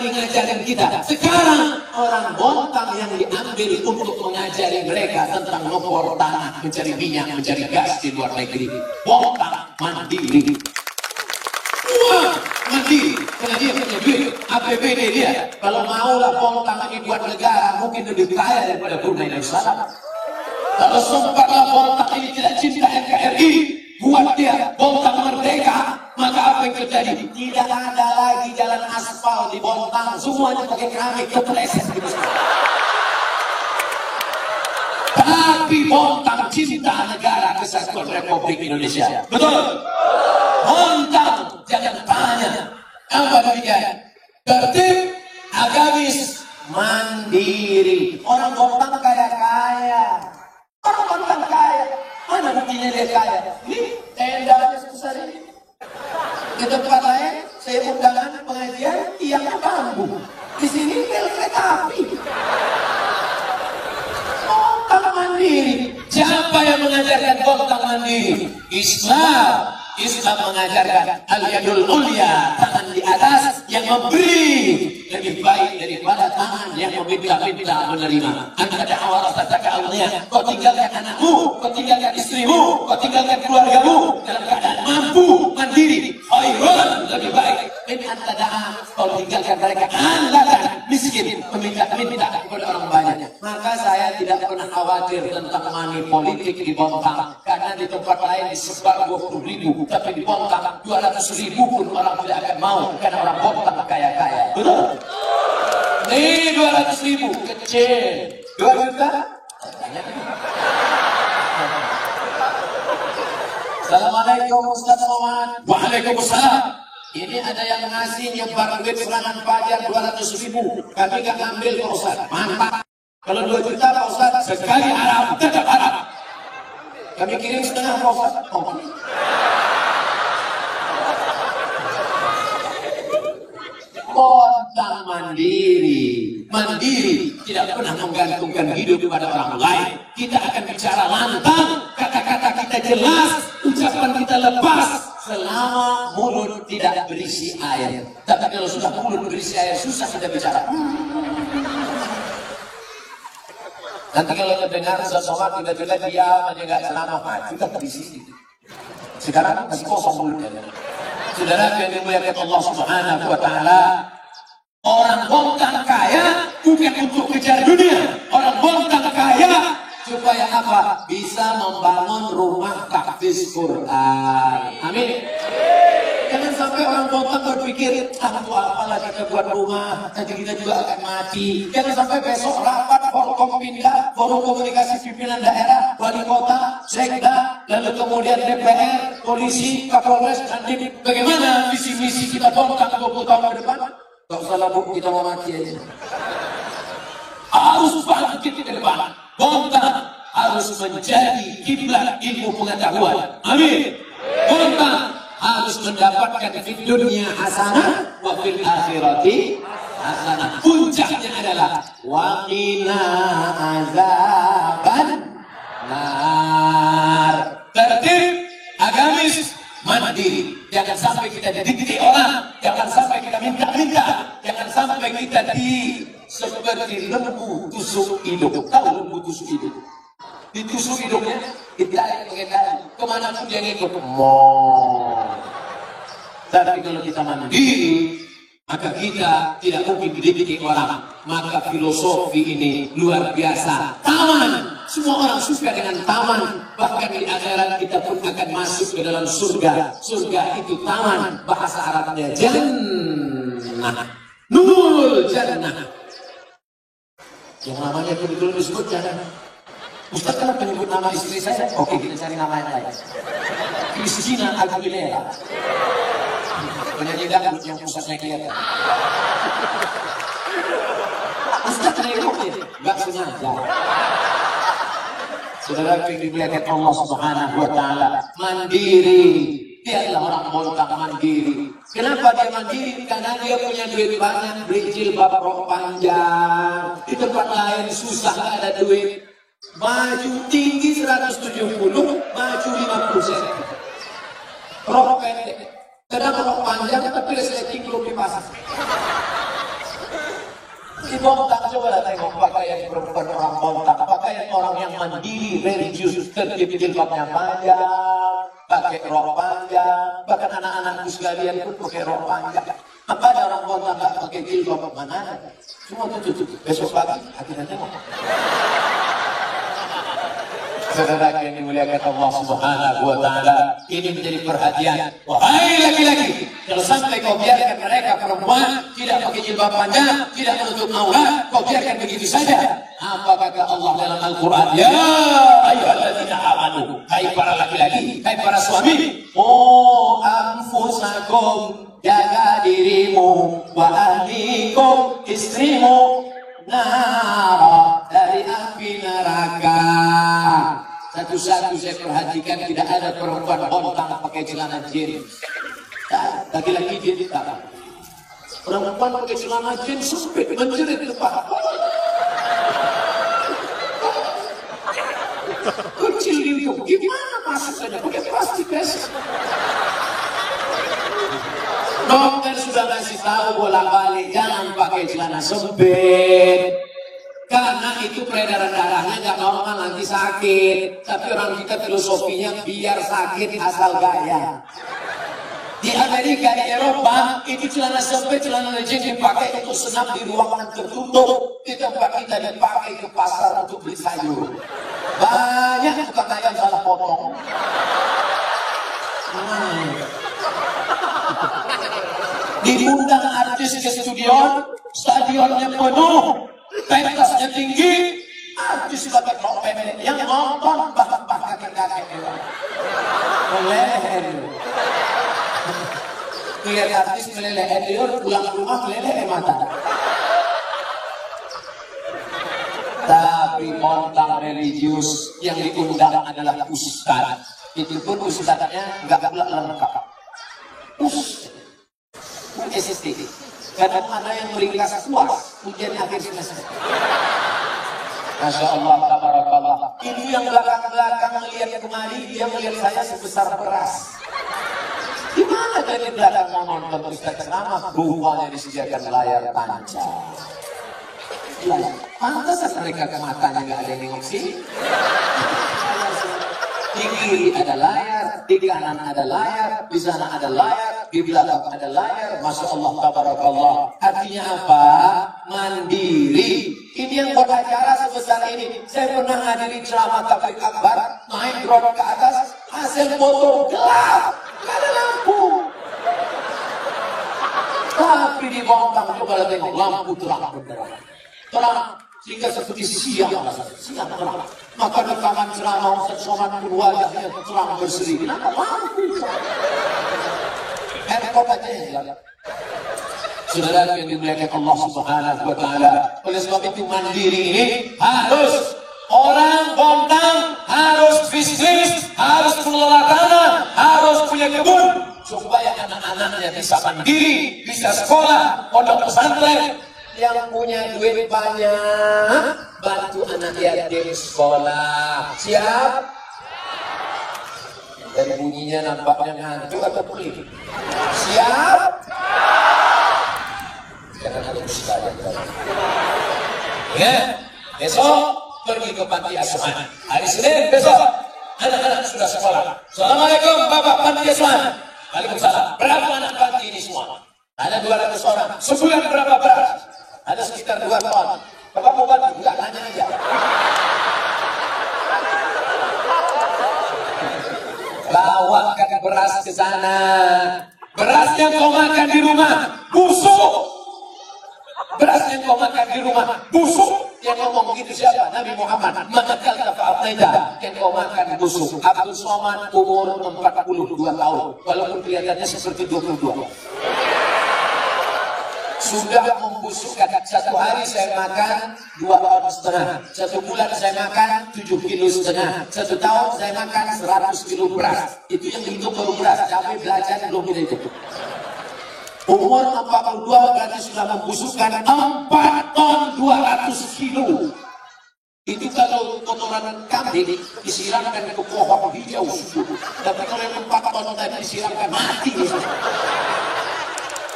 ngajarin kita. Sekarang orang Bontang yang diambil untuk mengajari mereka tentang ngopor tanah, mencari minyak, mencari gas di luar negeri. Bontang mandiri. Wah, mandiri. Karena dia punya duit, APBD dia. Kalau maulah Bontang ini buat negara, mungkin lebih kaya daripada Brunei Darussalam. Kalau sempatlah Bontang ini tidak cinta NKRI, buat dia Bontang merdeka, maka apa yang terjadi? Tidak ada lagi jalan aspal di Bontang, semuanya pakai keramik, kepleset gitu. Tapi Bontang cinta negara kesatuan Republik Indonesia. Betul? Bontang, jangan tanya. Apa demikian? Tertib, agamis, mandiri. Orang Bontang kaya-kaya. Orang Bontang kaya. Mana buktinya dia kaya? Ini tendanya sebesar ini. Di tempat lain, saya undangan pengajian, tiangnya bambu. Di sini rel kereta api. Bontang mandiri. Siapa yang mengajarkan Bontang mandiri? Islam. Islam mengajarkan al-yadul ulya, tangan di atas yang memberi lebih baik daripada tangan yang meminta-minta menerima. Anda da'awah rasatka awliya, kau tinggalkan anakmu, kau tinggalkan istrimu, kau tinggalkan keluargamu dalam keadaan mampu, mandiri. Khairun, lebih baik. Ini anda da'ah, kau tinggalkan mereka andatan, miskin, meminta-minta kepada orang banyak. Maka saya tidak pernah khawatir tentang money politik di Bontang, karena di tempat lain disebar 20.000, tapi di Bontang 200.000 pun orang tidak akan mau, karena orang Bontang kaya-kaya. Betul? Ini 200.000 kecil, 2 juta. Assalamualaikum Ustaz Somad. Waalaikumsalam. Ini ada yang ngasih nyebar duit serangan pajak 200.000. Kami gak ngambil Pak Ustaz. Mantap. Kalau 2 juta Pak Ustaz, sekali Arab, tetap Arab. Kami kirim setengah Pak Ustaz. Bontang mandiri. Mandiri, tidak pernah menggantungkan hidup kepada orang lain. Kita akan bicara lantang, kata-kata kita jelas, ucapan kita lepas, selama mulut tidak berisi air. Tapi kalau sudah mulut berisi air, susah kita bicara. Nanti kalau terdengar sesuatu tiba-tiba diam aja nggak ceramah, kita berisi. Sekarang masih kosong mulutnya. Saudara yang dimuliakan Allah Subhanahu wa taala, orang Bontang kaya bukan untuk kejar dunia. Orang Bontang kaya supaya apa? Bisa membangun rumah tahfiz Quran. Amin. Jangan sampai orang Bontang berpikir, untuk apalah kita buat rumah, nanti kita juga akan mati. Jangan sampai besok rapat Forkompinda, Forum Komunikasi Pimpinan Daerah, Wali Kota, Sekda, lalu kemudian DPR, Polisi, Kapolres, nanti bagaimana visi misi kita Bontang 20 tahun ke depan? Gak usah lah Bu, kita mau mati aja. Harus bangkit ke depan. Bontang harus menjadi kiblat ilmu pengetahuan. Amin. Bontang harus mendapatkan di dunia hasanah wa fil akhirati hasanah. Puncaknya adalah wa qina azaban nar. Tertib, agamis, mandiri. Jangan sampai kita didikte orang, jangan sampai kita minta-minta, jangan sampai kita seperti lembu tusuk hidup. Tahu lembu tusuk hidup? Ditusuk hidupnya, ditarik pakai tali, kemana pun dia ngikut. Tapi kalau kita mandiri, maka kita tidak mungkin dididik orang. Maka filosofi ini luar biasa. Taman, semua orang suka dengan taman. Bahkan di akhirat kita pun akan masuk ke dalam surga. Surga itu taman, bahasa Arabnya jannah. Nurul jannah. Yang namanya betul-betul disebut jannah. Ustaz kenapa menyebut nama istri saya? Oke, kita cari nama yang lain. Christina Aguilera. Penyanyi dangdut yang pusatnya kelihatan. Ustaz nengokin, gak sengaja. Saudara yang dimuliakan Allah Subhanahu wa Ta'ala, mandiri. Dia adalah orang bontang mandiri. Kenapa dia mandiri? Karena dia punya duit banyak, beli jilbab rok panjang. Di tempat lain susah, gak ada duit. Baju tinggi 170, baju 50 cm. Rok pendek. Kadang rok panjang tapi resleting belum dipasang. Di bontang, coba lah tengok pakaian perempuan orang bontang. Pakaian orang yang mandiri, religius, tertib, jilbabnya panjang, pakai rok panjang. Bahkan anak-anakku sekalian pun pakai rok panjang. Apa ada orang bontang gak pakai jilbab? Mana? Cuma tutup. Besok pagi akhirnya tengok. Saudara yang dimuliakan Allah Subhanahu wa Ta'ala, ini menjadi perhatian. Wahai laki-laki, kalau sampai kau biarkan mereka perempuan tidak pakai jilbab panjang, tidak menutup aurat, kau biarkan begitu saja. Apa kata Allah dalam Al-Quran? Ya ayyuhalladzina amanu, hai para laki-laki, hai para suami, anfusakum, jaga dirimu, wa ahlikum, istrimu, nara, dari api neraka. Satu-satu saya perhatikan tidak ada perempuan bontang pakai celana jeans. Laki-laki dia tak. Perempuan pakai celana jeans sempit menjerit depan. Kecil itu, gimana masuk saja pakai plastik guys? Dokter sudah kasih tahu bolak-balik jangan pakai celana sempit. Karena itu peredaran darahnya nggak normal, nanti sakit. Tapi orang kita filosofinya biar sakit asal gaya. Di Amerika, di Eropa, itu celana sempit, celana jeans dipakai untuk senam di ruangan tertutup. Di tempat kita dipakai ke pasar untuk beli sayur. Banyak tukang ayam salah potong. Diundang artis ke studio, stadionnya penuh. Pentasnya tinggi, artis pakai rok pendek, yang nonton bahkan kakek-kakek meleleh. Lihat artis meleleh dia pulang rumah meleleh mata. Tapi bontang religius yang diundang adalah ustaz. Itu pun ustaznya nggak pula lengkap. SST. Kadang ada yang meringkas puas ujian akhir semester. Masya Allah, tabarakallah. Ini yang belakang-belakang melihat kemari, dia melihat saya sebesar beras. Gimana dari belakang mau nonton Ustaz ceramah? Rupanya disediakan layar tancap. Pantas mereka ke matanya nggak ada yang nengok sini. Di kiri ada layar, di kanan ada layar, di sana ada layar, di belakang ada layar. Masya Allah, tabarakallah. Artinya apa? Mandiri. Ini yang buat acara sebesar ini. Saya pernah hadiri ceramah tabligh akbar, naik drone ke atas, hasil foto gelap, nggak ada lampu. Tapi di bontang coba tengok lampu terang benderang. Terang sehingga seperti siang terang. Maka rekaman ceramah Ustaz Somad pun wajahnya terang berseri. Kenapa lampu? Handphone aja ya. Saudara yang dimuliakan Allah Subhanahu wa Ta'ala. Oleh sebab itu mandiri ini harus orang bontang, harus bisnis, harus mengelola tanah, harus punya kebun supaya anak-anaknya bisa mandiri, bisa sekolah, pondok pesantren. Yang punya duit banyak, bantu anak yatim sekolah. Siap? Dari bunyinya nampaknya ngantuk atau pelit. Siap? Jangan ada sekali. Ya, besok pergi ke panti asuhan. Hari Senin besok anak-anak sudah sekolah. Assalamualaikum Bapak panti asuhan. Waalaikumsalam. Berapa anak panti ini semua? Ada 200 orang. Sebulan berapa beras? Ada sekitar 2 ton. Bapak mau bantu? Enggak, nanya aja. Bawakan beras ke sana. Beras yang kau makan di rumah busuk. Beras yang kau makan di rumah busuk. Yang ngomong begitu siapa? Nabi Muhammad. Mengakal kafa'ataidah. Yang kau makan busuk. Abdul Somad umur 42 tahun. Walaupun kelihatannya seperti 22. Sudah membusukkan. 1 hari saya makan 2,5 ton. 1 bulan saya makan 7,5 kilo. 1 tahun saya makan 100 kilo beras. Itu yang dihitung baru beras. Cabai belajar belum kita hitung. Umur 42 berarti sudah membusukkan 4 ton 200 kilo. Itu kalau kotoran kambing disiramkan ke pohon hijau subur. Tapi kalau yang 4 ton tadi disiramkan mati.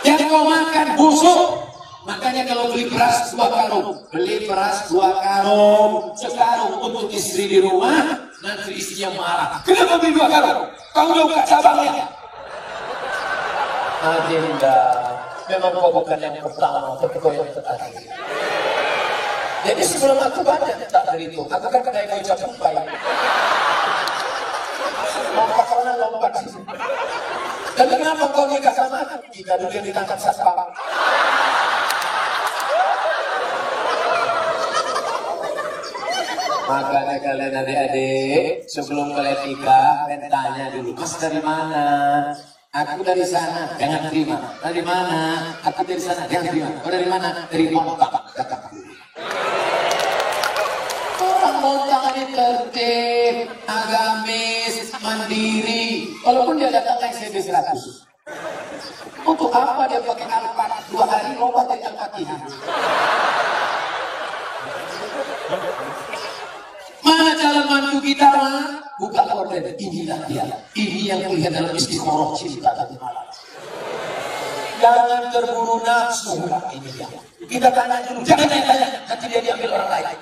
Yang kau makan busuk. Makanya kalau beli beras 2 karung, beli beras 2 karung, sekarung untuk istri di rumah, nanti istrinya marah. Kenapa beli 2 karung? Kau udah buka cabangnya. Adinda, memang kau bukan yang pertama, tapi kau yang terakhir. Jadi sebelum aku banyak tak berhitung, aku kan kena kau ucap sampai. Lompat sana lompat sini. Dan kenapa kau nikah sama aku? Jika dulu yang ditangkap satpam. Makanya kalian adik-adik, sebelum kalian nikah, kalian tanya dulu, Mas dari mana? Aku dari sana, jangan terima. Dari mana? Aku dari sana, jangan terima. Oh dari mana? Dari Montang, kata dulu. Orang Montang ini tertib, agamis, mandiri. Walaupun dia datang naik CB 100. Untuk apa dia pakai Alphard 2 hari lompat dari Al-Fatihah? Mana calon mantu kita mah? Buka korden, inilah dia. Ini yang kulihat dalam istikharah cinta tadi malam. Jangan terburu nafsu, ini dia. Kita tanya dulu, jangan tanya, nanti dia diambil orang lain.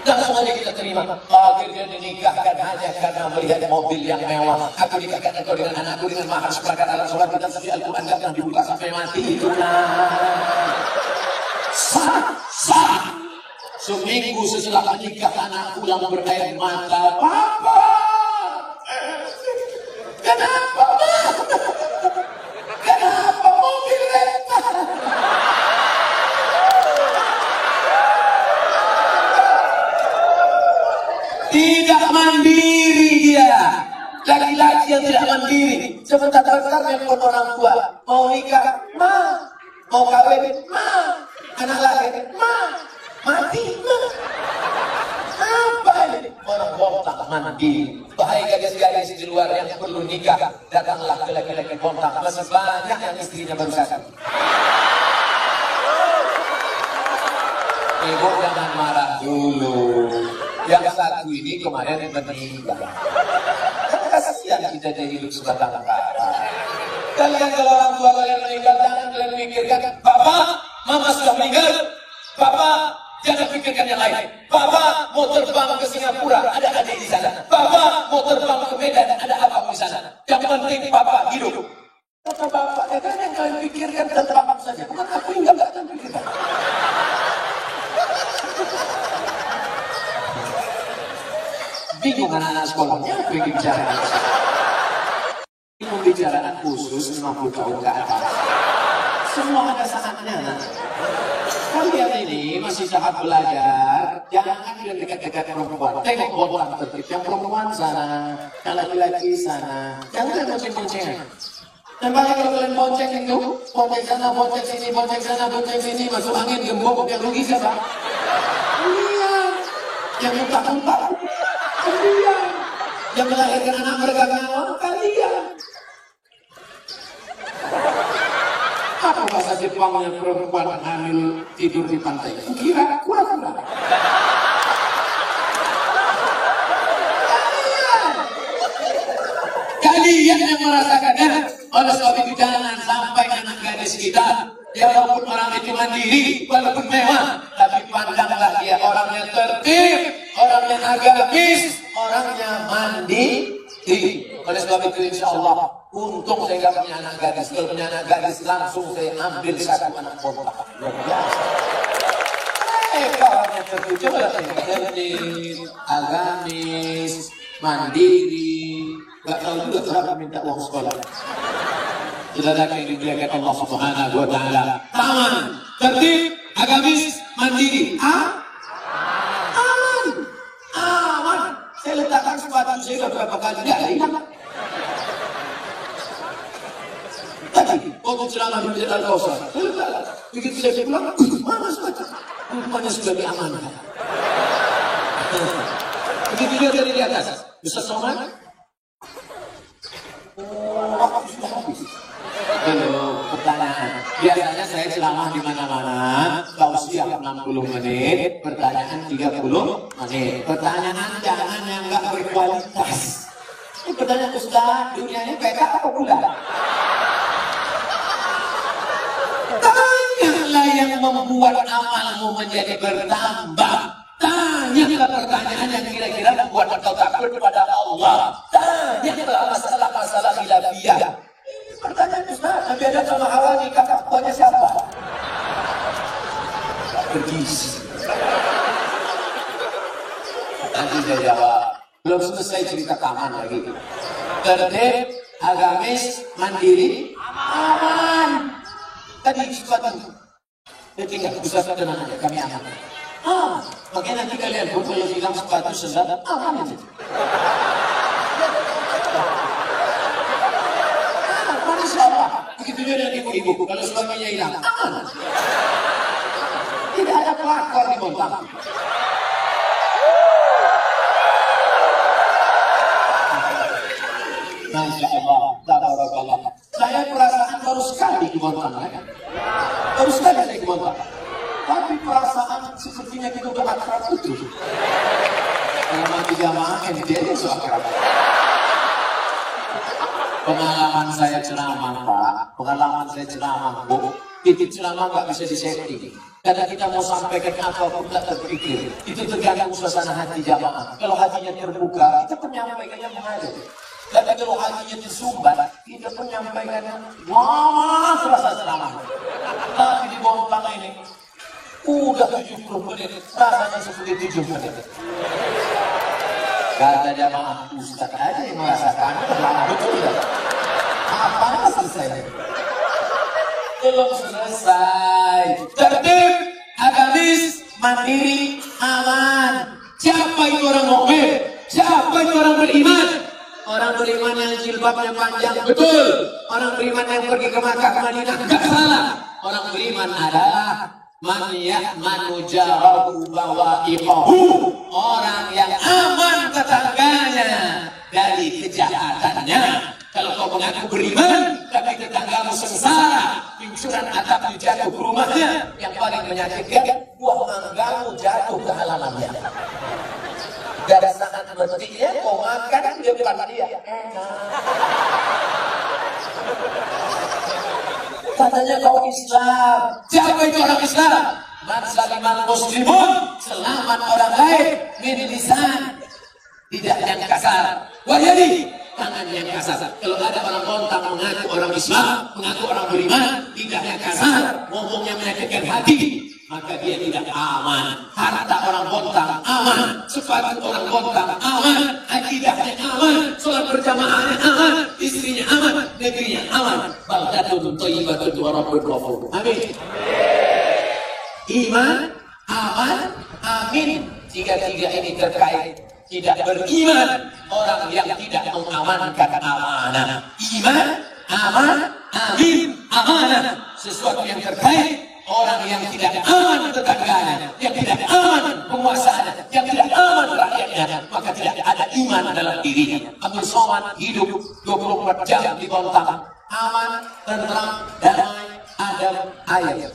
Langsung aja kita terima. Akhirnya dinikahkan hanya karena melihat mobil yang mewah. Aku nikahkan engkau dengan anakku dengan mahar seperangkat alat sholat kita suci Al-Quran gak pernah dibuka sampai mati itu sah. Seminggu setelah menikah anakku yang berair mata. Papa, kenapa? Kenapa mobil rental? Tidak mandiri dia. Laki-laki yang tidak mandiri. Sebentar-bentar yang orang tua. Mau nikah, ma. Mau kawin, ma. Anak lahir, ma. Mati, ma. Apa ini? Orang bontak mandiri. Bahaya gadis-gadis di luar yang perlu nikah. Datanglah ke laki-laki bontak. Masih banyak yang istrinya baru satu. Ibu jangan marah dulu. Yang satu ini kemarin meninggal. Kasihan kita jadi hidup sebatang kara. Kalian kalau orang tua kalian meninggal, jangan kalian pikirkan, Bapak, Mama sudah meninggal. Bapak, jangan pikirkan yang lain. Bapak mau terbang ke Singapura, ada adik di sana. Bapak mau terbang ke Medan, ada apa di sana. Yang penting Bapak hidup. Kata Bapak, kan yang kalian pikirkan tentang apa saja. Bukan aku yang enggak akan pikirkan. Bingung anak-anak sekolahnya apa yang dibicarakan? Ini pembicaraan khusus 50 tahun ke atas. Semua ada saatnya. Kalian ini masih tahap belajar. Jangan kalian dekat-dekat perempuan. Tengok bola tertib. Yang perempuan sana, yang laki-laki sana. Jangan kalian bonceng-boncengan. Namanya kalau kalian bonceng itu, bonceng sana, bonceng sini, bonceng sana, bonceng sini, masuk angin, gembok, yang rugi siapa? Iya. Yang muntah-muntah. Kalian yang melahirkan anak mereka ngawang, kalian. Apa bahasa Jepangnya perempuan hamil tidur di pantai? Kira kura-kura. Kalian merasakannya. Oleh sebab itu jangan sampai anak gadis kita, ya walaupun orang itu mandiri, walaupun mewah, tapi pandanglah dia orangnya tertib, orangnya agamis, orangnya mandi. Oleh sebab itu insya Allah, untung saya gak punya anak gadis. Kalau punya anak gadis langsung saya ambil satu anak botak. Luar biasa. Orangnya tertib, coba lah saya tertib, agamis, mandiri, gak tahu juga berapa minta uang sekolah. Saudara yang dimuliakan Allah Subhanahu wa taala. Taman, tertib, agamis, mandiri. Aman. Saya letakkan sepatu saya beberapa kali enggak hilang. Tadi waktu ceramah di Masjid Al-Kausar, saya letakkan. Begitu saya pulang, mana sepatu? Rupanya sudah diamankan. Begitu dia dari di atas, bisa Somad? Oh, sudah habis. Pertanyaan. Biasanya saya ceramah di mana-mana, tausiah 60 menit, pertanyaan 30 menit. Pertanyaan jangan yang nggak berkualitas. Ini pertanyaan Ustaz, dunianya petak apa bulan? Tanyalah yang membuat amalmu menjadi bertambah. Tanyalah pertanyaan yang kira-kira membuat engkau takut kepada Allah. Tanyalah masalah-masalah ilahiyah. Pertanyaan Ustaz, Nabi Adam sama Hawa nikah kakaknya siapa? Bergizi. Nanti saya jawab. Belum selesai cerita taman lagi. Tertib, agamis, mandiri, aman. Tadi sepatu. Dia tinggal Ustaz tenang aja, kami aman. Makanya nanti kalian pun kalau hilang sepatu sendal, aman aja. Begitu juga dari ibu-ibu, kalau suaminya hilang, aman. Tidak ada pelakor di Bontang. Masya Allah, tabarakallah. Saya perasaan baru sekali di Bontang, kan? Baru sekali saya ke Bontang. Tapi perasaan sepertinya kita udah akrab itu. Kalau mati jamaah, dia so akrab. Pengalaman saya ceramah, Pak. Pengalaman saya ceramah, Bu. Titik ceramah nggak bisa disetting. Karena kita mau sampaikan apapun tak terpikir. Itu tergantung suasana hati jamaah. Kalau hatinya terbuka, kita penyampaikannya mengalir. Dan kalau hatinya tersumbat, kita penyampaikannya lama selesai ceramah. Tapi di Bontang ini, udah 70 menit, rasanya seperti 7 menit. Kata jamaah, Ustaz aja yang merasakan, betul ya? Apa selesai? Belum selesai. Tertib, agamis, mandiri, aman. Siapa itu orang mukmin? Siapa itu orang beriman? Orang beriman yang jilbabnya panjang, betul. Orang beriman yang pergi ke Makkah, Madinah, enggak salah. Orang beriman adalah man ya'manu jarahu bawa'iqahu, orang yang aman tetangganya dari kejahatannya. Kalau kau mengaku beriman tapi tetanggamu sengsara, lingsuran atapnya jatuh ke rumahnya, yang paling menyakitkan buah manggamu jatuh ke halamannya. Dan saat mestinya kau makan di depan dia, katanya kau Islam. Siapa itu orang Islam? Man saliman muslimun, selamat orang lain min lisan, tidak yang kasar. Wajadi, tangan yang kasar. Kalau ada orang Bontang mengaku orang Islam, mengaku orang beriman, tidak yang kasar, ngomongnya menyakitkan hati, maka dia tidak aman. Harta orang Bontang aman, sepatu orang Bontang aman, akidahnya aman, sholat berjamaahnya aman, istrinya aman, negerinya aman. Baldatun thayyibatun wa rabbun ghafur. Amin. Iman, aman, amin. Tiga-tiga ini terkait. Tidak beriman orang yang tidak mengamankan amanah. Iman, aman, amin, amanah. Sesuatu yang terkait. Orang yang tidak aman tetangganya, yang tidak aman penguasaannya, yang tidak aman rakyatnya, maka tidak ada iman dalam dirinya. Abdul Somad hidup 24 jam di Bontang, aman, tenang, damai, adem, ayem.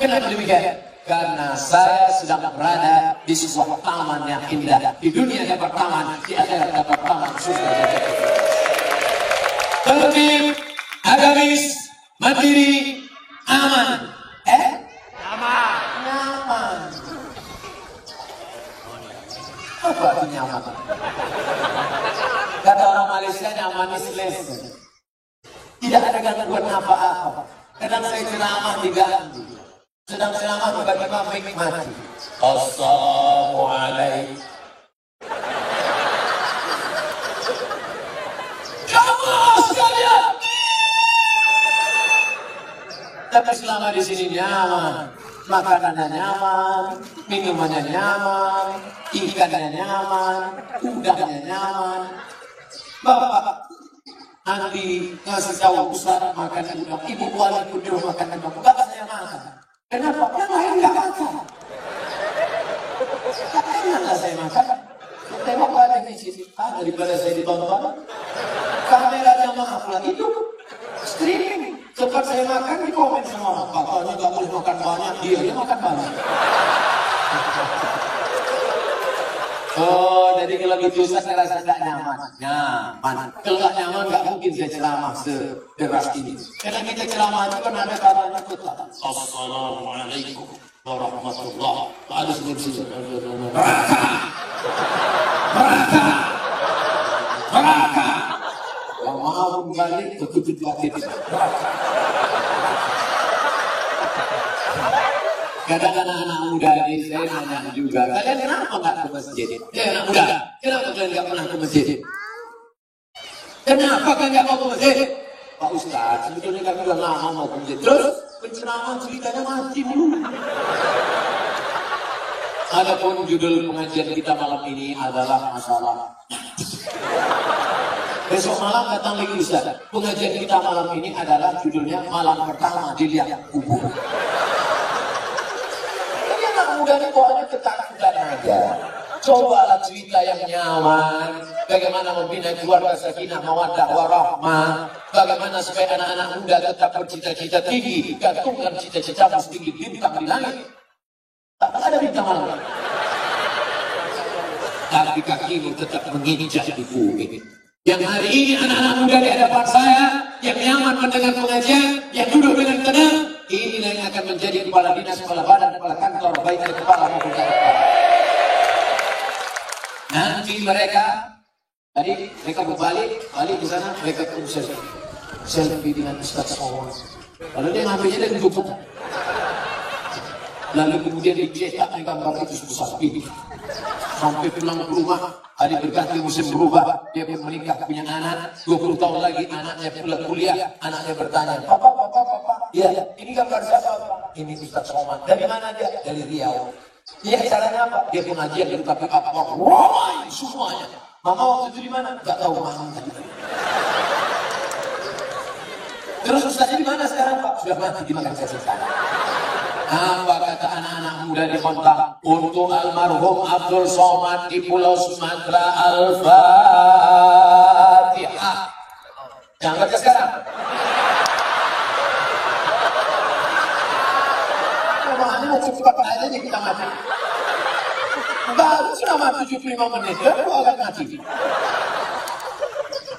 Kenapa demikian? Karena saya sedang berada di sebuah taman yang indah. Di dunia dapat taman, di akhirat dapat taman surga. tertib, agamis, mandiri, aman. Nyaman. Apa itu nyaman? Kata orang Malaysia, nyaman is less. Tidak ada gangguan apa-apa. Kadang saya ceramah diganggu. Sedang ceramah tiba-tiba mic mati. Assalamualaikum. Jamaah sekalian. Tapi selama di sini nyaman, makanannya nyaman, minumannya nyaman, ikannya nyaman, udangnya nyaman. Bapak Andi ngasih tahu Ustaz makan udang, Ibu Wali pun di rumah makan udang, bapak saya makan. Kenapa? Yang lain nggak makan. Enak saya makan. Tengok ada di sini, daripada saya ditonton. Kameranya maaf lah, itu streaming. Cepat saya makan, di komen sama orang. Katanya nggak boleh makan banyak, dia makan banyak. Oh, jadi kalau gitu saya rasa nggak nyaman. Nyaman. Kalau nggak nyaman, nggak mungkin saya ceramah sederas ini. Karena kita ceramah itu kan ada katanya tetap. Assalamualaikum warahmatullahi wabarakatuh. Neraka. Kalau mau balik ke kutub batin. Kadang-kadang anak muda ini saya nanya juga, kalian kenapa nggak ke masjid? Anak muda, kenapa kalian nggak pernah ke masjid? Kenapa kalian nggak mau ke masjid? Pak Ustaz, sebetulnya kami udah lama mau ke masjid. Terus penceramah ceritanya mati dulu. Adapun judul pengajian kita malam ini adalah masalah. Besok malam datang lagi Ustaz. Pengajian kita malam ini adalah judulnya malam pertama dilihat kubur. Mudah ini pokoknya ketakutan aja. Cobalah cerita yang nyaman. Bagaimana membina keluarga sakinah mawaddah warahmah. Bagaimana supaya anak-anak muda tetap bercita-cita tinggi. Gantungkan cita-citamu setinggi bintang di langit. Tak ada bintang malam. Tapi kakimu tetap menginjak di bumi. Yang hari ini anak-anak muda di hadapan saya, yang nyaman mendengar pengajian, yang duduk dengan tenang, inilah yang akan menjadi kepala dinas, kepala badan, kepala kantor, baik dari kepala maupun dari kepala. Nanti mereka, tadi mereka berbalik, balik di sana, mereka pun selfie dengan Ustaz Somad. Lalu dia ngambilnya dari buku. Lalu kemudian dicetak gambar itu sebesar ini. Sampai pulang ke rumah, hari berganti musim berubah, dia pun menikah, punya anak, 20 tahun lagi anaknya pulang kuliah, anaknya bertanya, Papa, iya, ini gambar siapa? Ini Ustaz Somad. Dari mana dia? Dari Riau. Iya, caranya apa? Dia pengajian dari tapi apa? Ramai semuanya. Mama waktu itu di mana? Gak tahu mama. Terus Ustaznya di mana sekarang Pak? Sudah mati di Makassar sekarang. Apa kata anak-anak muda di Montang untuk almarhum Abdul Somad di Pulau Sumatera? Al-Fatihah. Jangan baca sekarang. Ini mau cepat aja nih kita mati. Baru selama 75 menit, baru akan mati.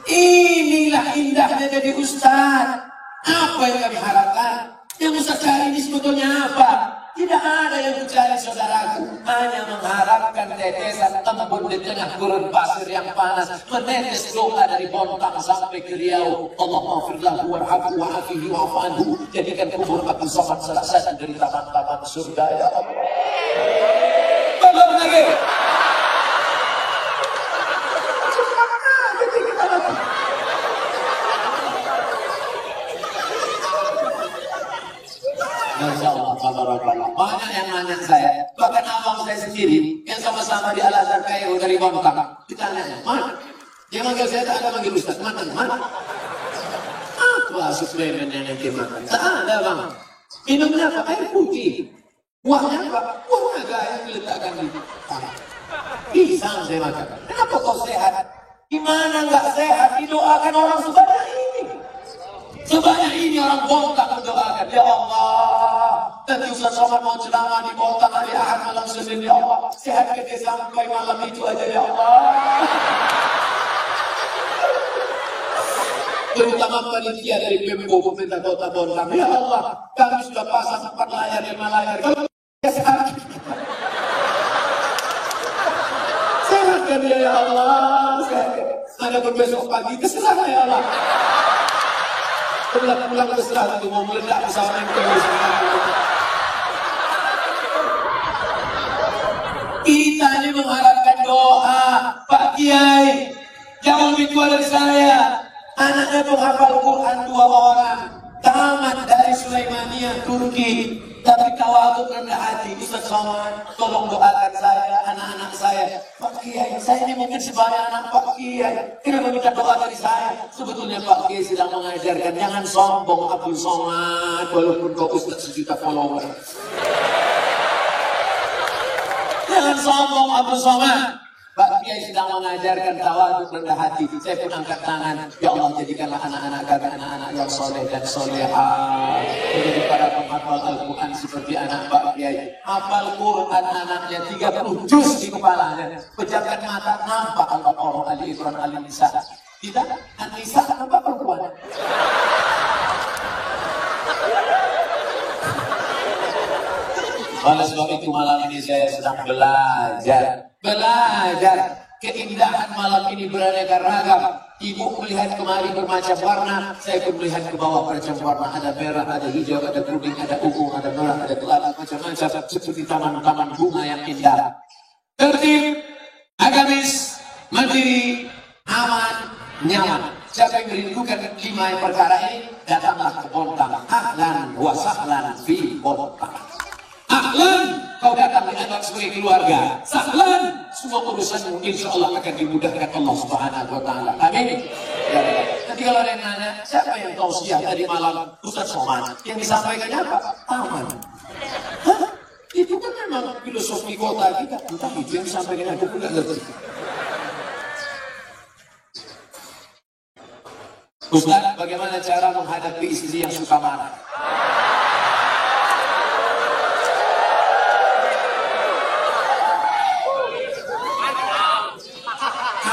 Inilah indahnya jadi Ustaz. Apa yang kami harapkan? Yang Ustaz cari ini sebetulnya apa? Tidak ada yang mencari saudaraku. Hanya mengharapkan tetesan embun di tengah gurun pasir yang panas. Menetes doa dari Bontang sampai ke Riau. Allahumma firlahu warhamhu wa'afihi wa'afanhu. Jadikan kubur Abdul Somad salah satu dari taman-taman surga ya Allah. Belum lagi. Masya Allah, banyak yang nanya saya, bahkan abang saya sendiri yang sama-sama di Al-Azhar Kairo dari Bontang, ditanya, mana? Dia manggil saya, tak ada manggil Ustaz, mana? Apa suplemen yang nanti makan? Tak ada bang. Minumnya apa? Air putih. Buahnya apa? Buah naga yang diletakkan di tanah. Pisang saya makan. Kenapa kau sehat? Gimana nggak sehat? Didoakan orang sebanyak ini. Sebanyak ini orang Bontang mendoakan, ya Allah. Nanti Ustaz Somad mau ceramah di Bontang hari Ahad malam Senin, ya Allah. Sehatkan dia sampai malam itu aja, ya Allah. terutama panitia dari Pemko Pemerintah Kota Bontang. Ya Allah, kami sudah pasang 4 layar, 5 layar. Kalau sehat, sehatkan ya Allah. Ada pun besok pagi terserah ya Allah. Pulang terserah untuk mau meledak pesawat yang kita ini mengharapkan doa Pak Kiai. Jauh lebih tua dari saya. Anaknya tuh hafal Quran 2 orang. Tamat dari Sulaimania, Turki. Tapi tawadhu rendah hati. Ustaz Somad, tolong doakan saya, anak-anak saya. Pak Kiai, saya ini mungkin sebagai anak Pak Kiai. Kenapa minta doa dari saya? Sebetulnya Pak Kiai sedang mengajarkan. Jangan sombong Abdul Somad. Walaupun kau Ustaz 1 juta follower. Jangan sombong Abdul Somad. Pak Kiai sedang mengajarkan tawadhu rendah hati. Saya pun angkat tangan. Ya Allah, jadikanlah anak-anak kami anak-anak yang soleh dan solehah. Menjadi para penghafal Al-Quran seperti anak Pak Kiai. Hafal Quran anaknya 30 juz di kepalanya. Pejamkan mata nampak Al-Baqarah, Ali Imran, Al-Nisa. Tidak, An-Nisa nampak perempuan. Oleh sebab itu malam ini saya sedang belajar keindahan malam ini beraneka ragam. Ibu melihat kemari bermacam warna, saya pun melihat ke bawah bermacam warna. Ada merah, ada hijau, ada kuning, ada ungu, ada merah, ada gelap, macam-macam seperti taman-taman bunga yang indah. Tertib, agamis, mandiri, aman, nyaman. Siapa yang merindukan 5 perkara ini, datanglah ke Bontang. Ahlan wa sahlan fi Bontang. Ahlan, kau datang dianggap sebagai keluarga. Sahlan, semua urusanmu insya Allah akan dimudahkan Allah Subhanahu wa Ta'ala. Amin. Ya, nanti kalau ada yang nanya, siapa yang tausiah tadi malam Ustaz Somad? Yang disampaikannya apa? Aman. Hah? Itu kan memang filosofi kota kita. Entah itu yang disampaikan, aku pun nggak ngerti. Ustaz, bagaimana cara menghadapi istri yang suka marah?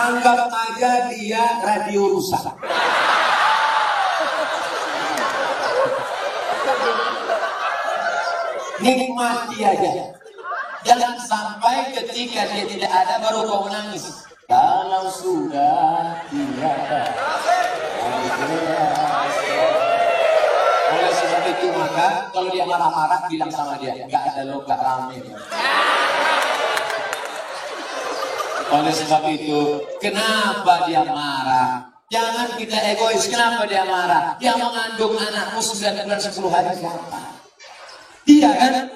Anggap aja dia radio rusak. Nikmati aja. Jangan sampai ketika dia tidak ada baru kau menangis. Kalau sudah tiada. Oleh sebab itu maka kalau dia marah-marah bilang sama dia, nggak ada lo, nggak rame. Oleh sebab itu, kenapa dia marah? Jangan kita egois, kenapa dia marah? Dia mengandung anakmu 9 bulan 10 hari siapa? Dia kan?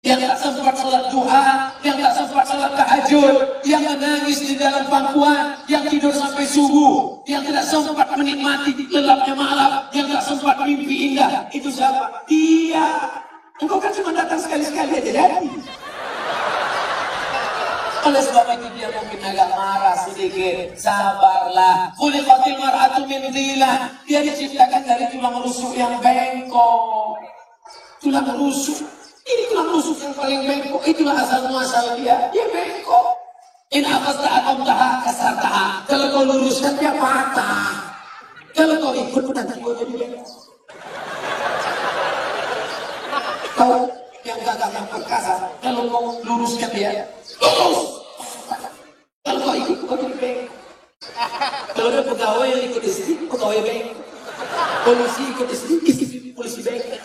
Yang tak sempat sholat duha, yang tak sempat sholat tahajud, yang menangis di dalam pangkuan, yang tidur sampai subuh, yang tidak sempat menikmati lelapnya malam, yang tak sempat mimpi indah. Itu siapa? Dia. Engkau kan cuma datang sekali-sekali aja jadi. Oleh sebab itu dia mungkin agak marah sedikit. Sabarlah. Khuliqatil mar'atu min dhilah. Dia diciptakan dari tulang rusuk yang bengkok. Tulang rusuk. Ini tulang rusuk yang paling bengkok. Itulah asal muasal dia. Dia bengkok. In aqasta aqamtaha kasartaha. Kalau kau luruskan dia patah. Kalau kau ikut nanti kau jadi bengkok. Kau yang gagah yang perkasa, kalau kau luruskan dia, lurus. Kalau kau ikut, kau jadi bengkok. Kalau ada pegawai yang ikut di sini, pegawai bengkok. Polisi ikut di sini, polisi bengkok.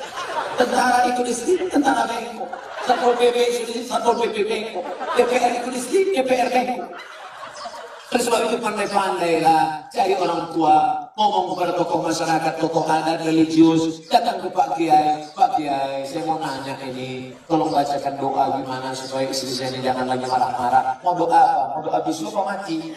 Tentara ikut di sini, tentara bengkok. Satpol PP ikut di sini, Satpol PP bengkok. DPR ikut di sini, DPR bengkok. Oleh sebab itu pandai-pandailah cari orang tua, ngomong kepada tokoh masyarakat, tokoh adat, religius, datang ke Pak Kiai. Pak Kiai, saya mau nanya ini, tolong bacakan doa gimana supaya istri saya ini jangan lagi marah-marah. Mau doa apa? Mau doa bisu apa mati?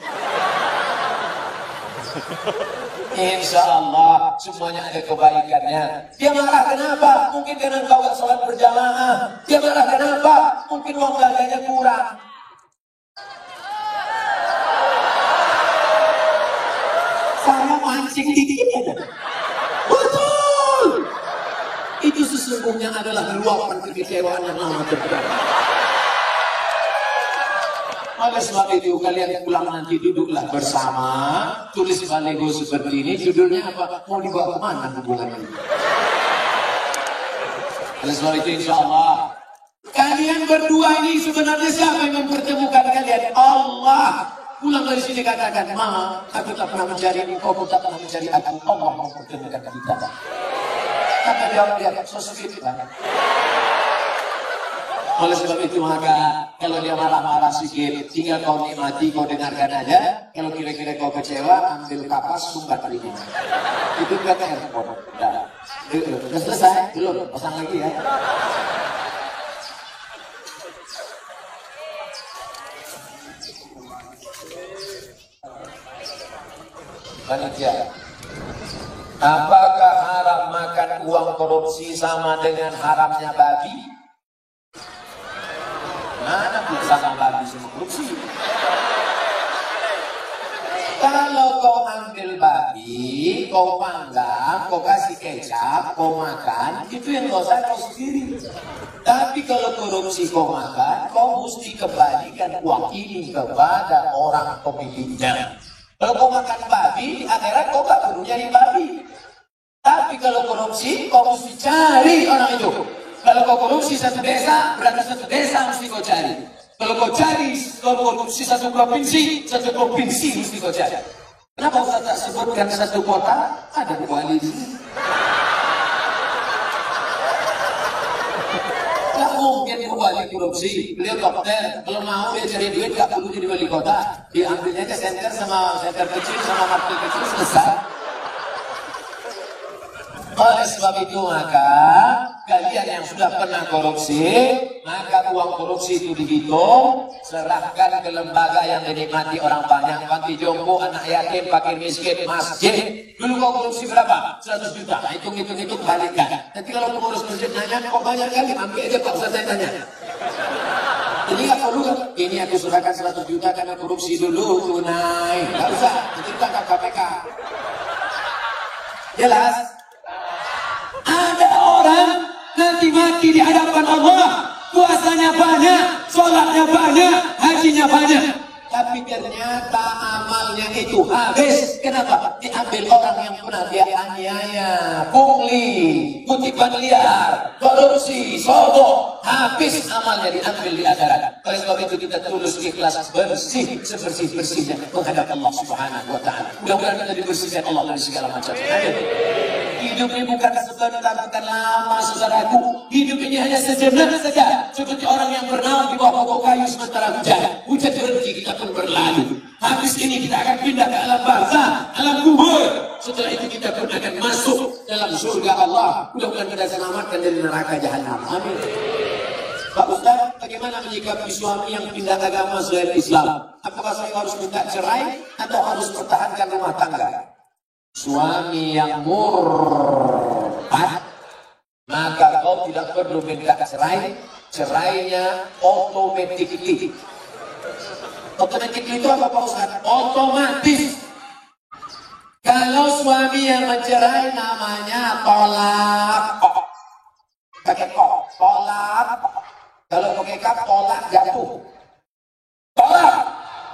Insya Allah semuanya ada kebaikannya. Dia marah kenapa? Mungkin karena kau gak sholat berjamaah. Dia marah kenapa? Mungkin uang belanja kurang. Saya mancing dikit aja. Betul. Itu sesungguhnya adalah luapan kekecewaan yang lama terjadi. Oleh sebab itu kalian pulang nanti duduklah bersama, tulis balego seperti ini, judulnya apa? Mau dibawa kemana hubungan ini? Oleh sebab itu insya Allah kalian berdua ini sebenarnya siapa yang mempertemukan kalian? Allah. Pulang dari sini katakan, Mama, aku tak pernah mencari engkau, aku tak pernah mencari aku. Allah mempertemukan kita. Kata jawab dia, so sweet banget. Oleh sebab itu maka kalau dia marah-marah sedikit, tinggal kau nikmati, kau dengarkan aja. Kalau kira-kira kau kecewa, ambil kapas, sumbat ringan. Itu kan airport. Udah selesai? Belum? Pasang lagi ya. Panitia, apakah haram makan uang korupsi sama dengan haramnya babi? Mana pun sama babi sama korupsi. Kalau kau ambil babi, kau panggang, kau kasih kecap, kau makan, itu yang dosa kau sendiri. Tapi kalau korupsi kau makan, kau mesti kembalikan uang ini kepada orang pemiliknya. Kalau kau makan babi, di akhirat kau gak perlu nyari babi. Tapi kalau korupsi, kau mesti cari orang itu. Kalau kau korupsi satu desa, berarti satu desa mesti kau cari. Kalau kau cari, kalau korupsi satu provinsi mesti kau cari. Kenapa Ustaz tak sebutkan satu kota? Ada koalisi. Gak mungkin wali korupsi, beliau dokter, kalau mau dia cari duit gak perlu jadi wali kota, diambilnya ke center sama center kecil sama market kecil selesai. Oleh sebab itu maka kalian yang sudah pernah korupsi, maka uang korupsi itu dihitung, serahkan ke lembaga yang dinikmati orang banyak, panti jompo, anak yatim, fakir miskin, masjid. Dulu kau korupsi berapa? 100 juta. Nah, hitung balikkan. Nanti kalau pengurus masjid nanya, kok banyak kali? Ambil aja Pak Ustaz tanya. Jadi nggak perlu kan? Ini aku serahkan 100 juta karena korupsi dulu tunai. Nggak usah, itu tangkap KPK. Jelas? Ada orang nanti mati di hadapan Allah, puasanya banyak, sholatnya banyak, hajinya banyak, tapi ternyata amalnya itu habis. Kenapa? Diambil orang yang pernah dia aniaya, pungli, kutipan liar, korupsi, sogok, habis amalnya diambil di akhirat. Oleh sebab itu kita tulus ikhlas bersih sebersih-bersihnya menghadap Allah Subhanahu wa taala. Mudah-mudahan kita dibersihkan Allah dari segala macam. Hidup ini bukan sebentar, bukan lama, saudaraku. Hidup ini hanya sejenak saja. Seperti orang yang bernaung di bawah pokok kayu sementara hujan. Hujan berhenti, kita pun berlalu. Habis ini kita akan pindah ke alam barzah, alam kubur. Setelah itu kita pun akan masuk dalam surga Allah. Mudah-mudahan kita selamatkan dari neraka jahanam. Amin. Pak Ustaz, bagaimana menyikapi suami yang pindah agama selain Islam? Apakah saya harus minta cerai atau harus pertahankan rumah tangga? Suami yang murtad, maka kau tidak perlu minta cerai. Cerainya otomatis. Otomatis itu apa Pak Ustaz? Otomatis. Kalau suami yang mencerai namanya tolak. Pakai kok, tolak. Kalau pakai kap, tolak jatuh. Tolak.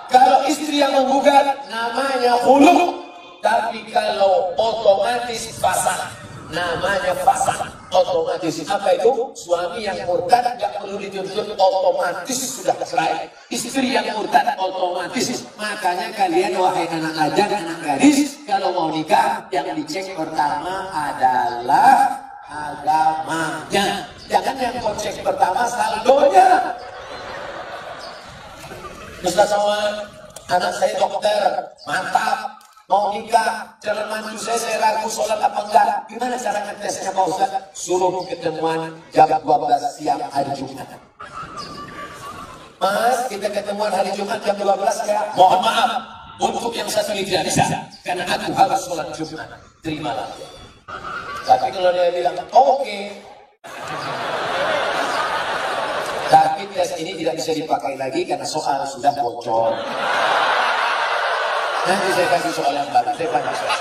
Kalau istri yang menggugat namanya khulu. Tapi kalau otomatis fasah, namanya fasah otomatis. Apa itu? Suami yang murtad nggak perlu dituntut, otomatis sudah cerai. Istri yang murtad otomatis. Makanya kalian wahai anak lajang, anak gadis, kalau mau nikah yang dicek pertama adalah agamanya. Jangan yang kau cek pertama saldonya. Ustaz Sawan, anak saya dokter, mantap. Mau nikah, calon mantu saya ragu sholat apa enggak. Gimana cara ngetesnya Pak Ustaz? Suruh ketemuan jam 12 siang hari Jumat. Mas, kita ketemuan hari Jumat jam 12 ya? Mohon maaf, untuk yang satu ini tidak bisa. Karena aku harus sholat Jumat. Terimalah. Tapi kalau dia bilang, oke. Tapi tes ini tidak bisa dipakai lagi karena soal sudah bocor. Nanti saya kasih soal yang baru, saya banyak soal.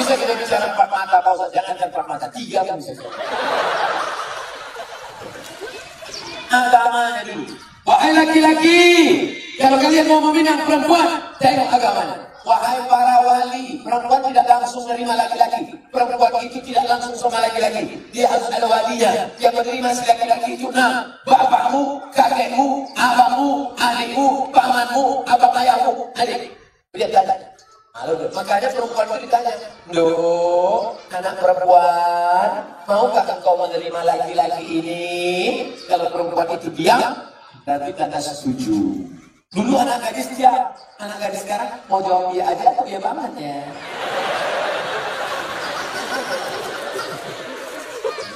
Bisa kita bicara 4 mata, Pak Ustaz, jangan 4 mata, 3 pun bisa. Agamanya dulu. Wahai laki-laki, Kalau kalian mau meminang perempuan, tengok agamanya. Wahai para wali, perempuan tidak langsung menerima laki-laki. Perempuan itu tidak langsung sama laki-laki. Dia harus ada walinya yang menerima si laki-laki itu. Nah, bapakmu, kakekmu, abangmu, adikmu, pamanmu, abang ayahmu, adik. Dia tanya. Lalu, makanya perempuan itu ditanya, loh, anak perempuan, maukah engkau menerima laki-laki ini? Kalau perempuan itu diam, berarti tanda setuju. Dulu anak gadis dia, anak gadis sekarang mau jawab iya aja atau iya banget ya.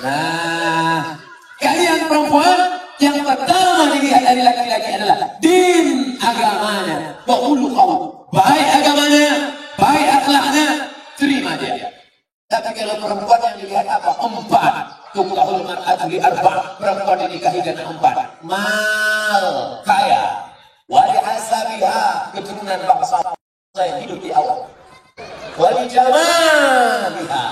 Nah, kalian perempuan yang pertama dilihat dari laki-laki adalah din agamanya, wa khuluquhu. Baik agamanya, baik akhlaknya, terima dia. Tapi kalau perempuan yang dilihat apa? 4. Tunkahul mar'atu li 4. Perempuan dinikahi dengan 4. Mal, kaya. Wali hasabiha, keturunan bangsa yang hidup di awal. Wali jamaliha,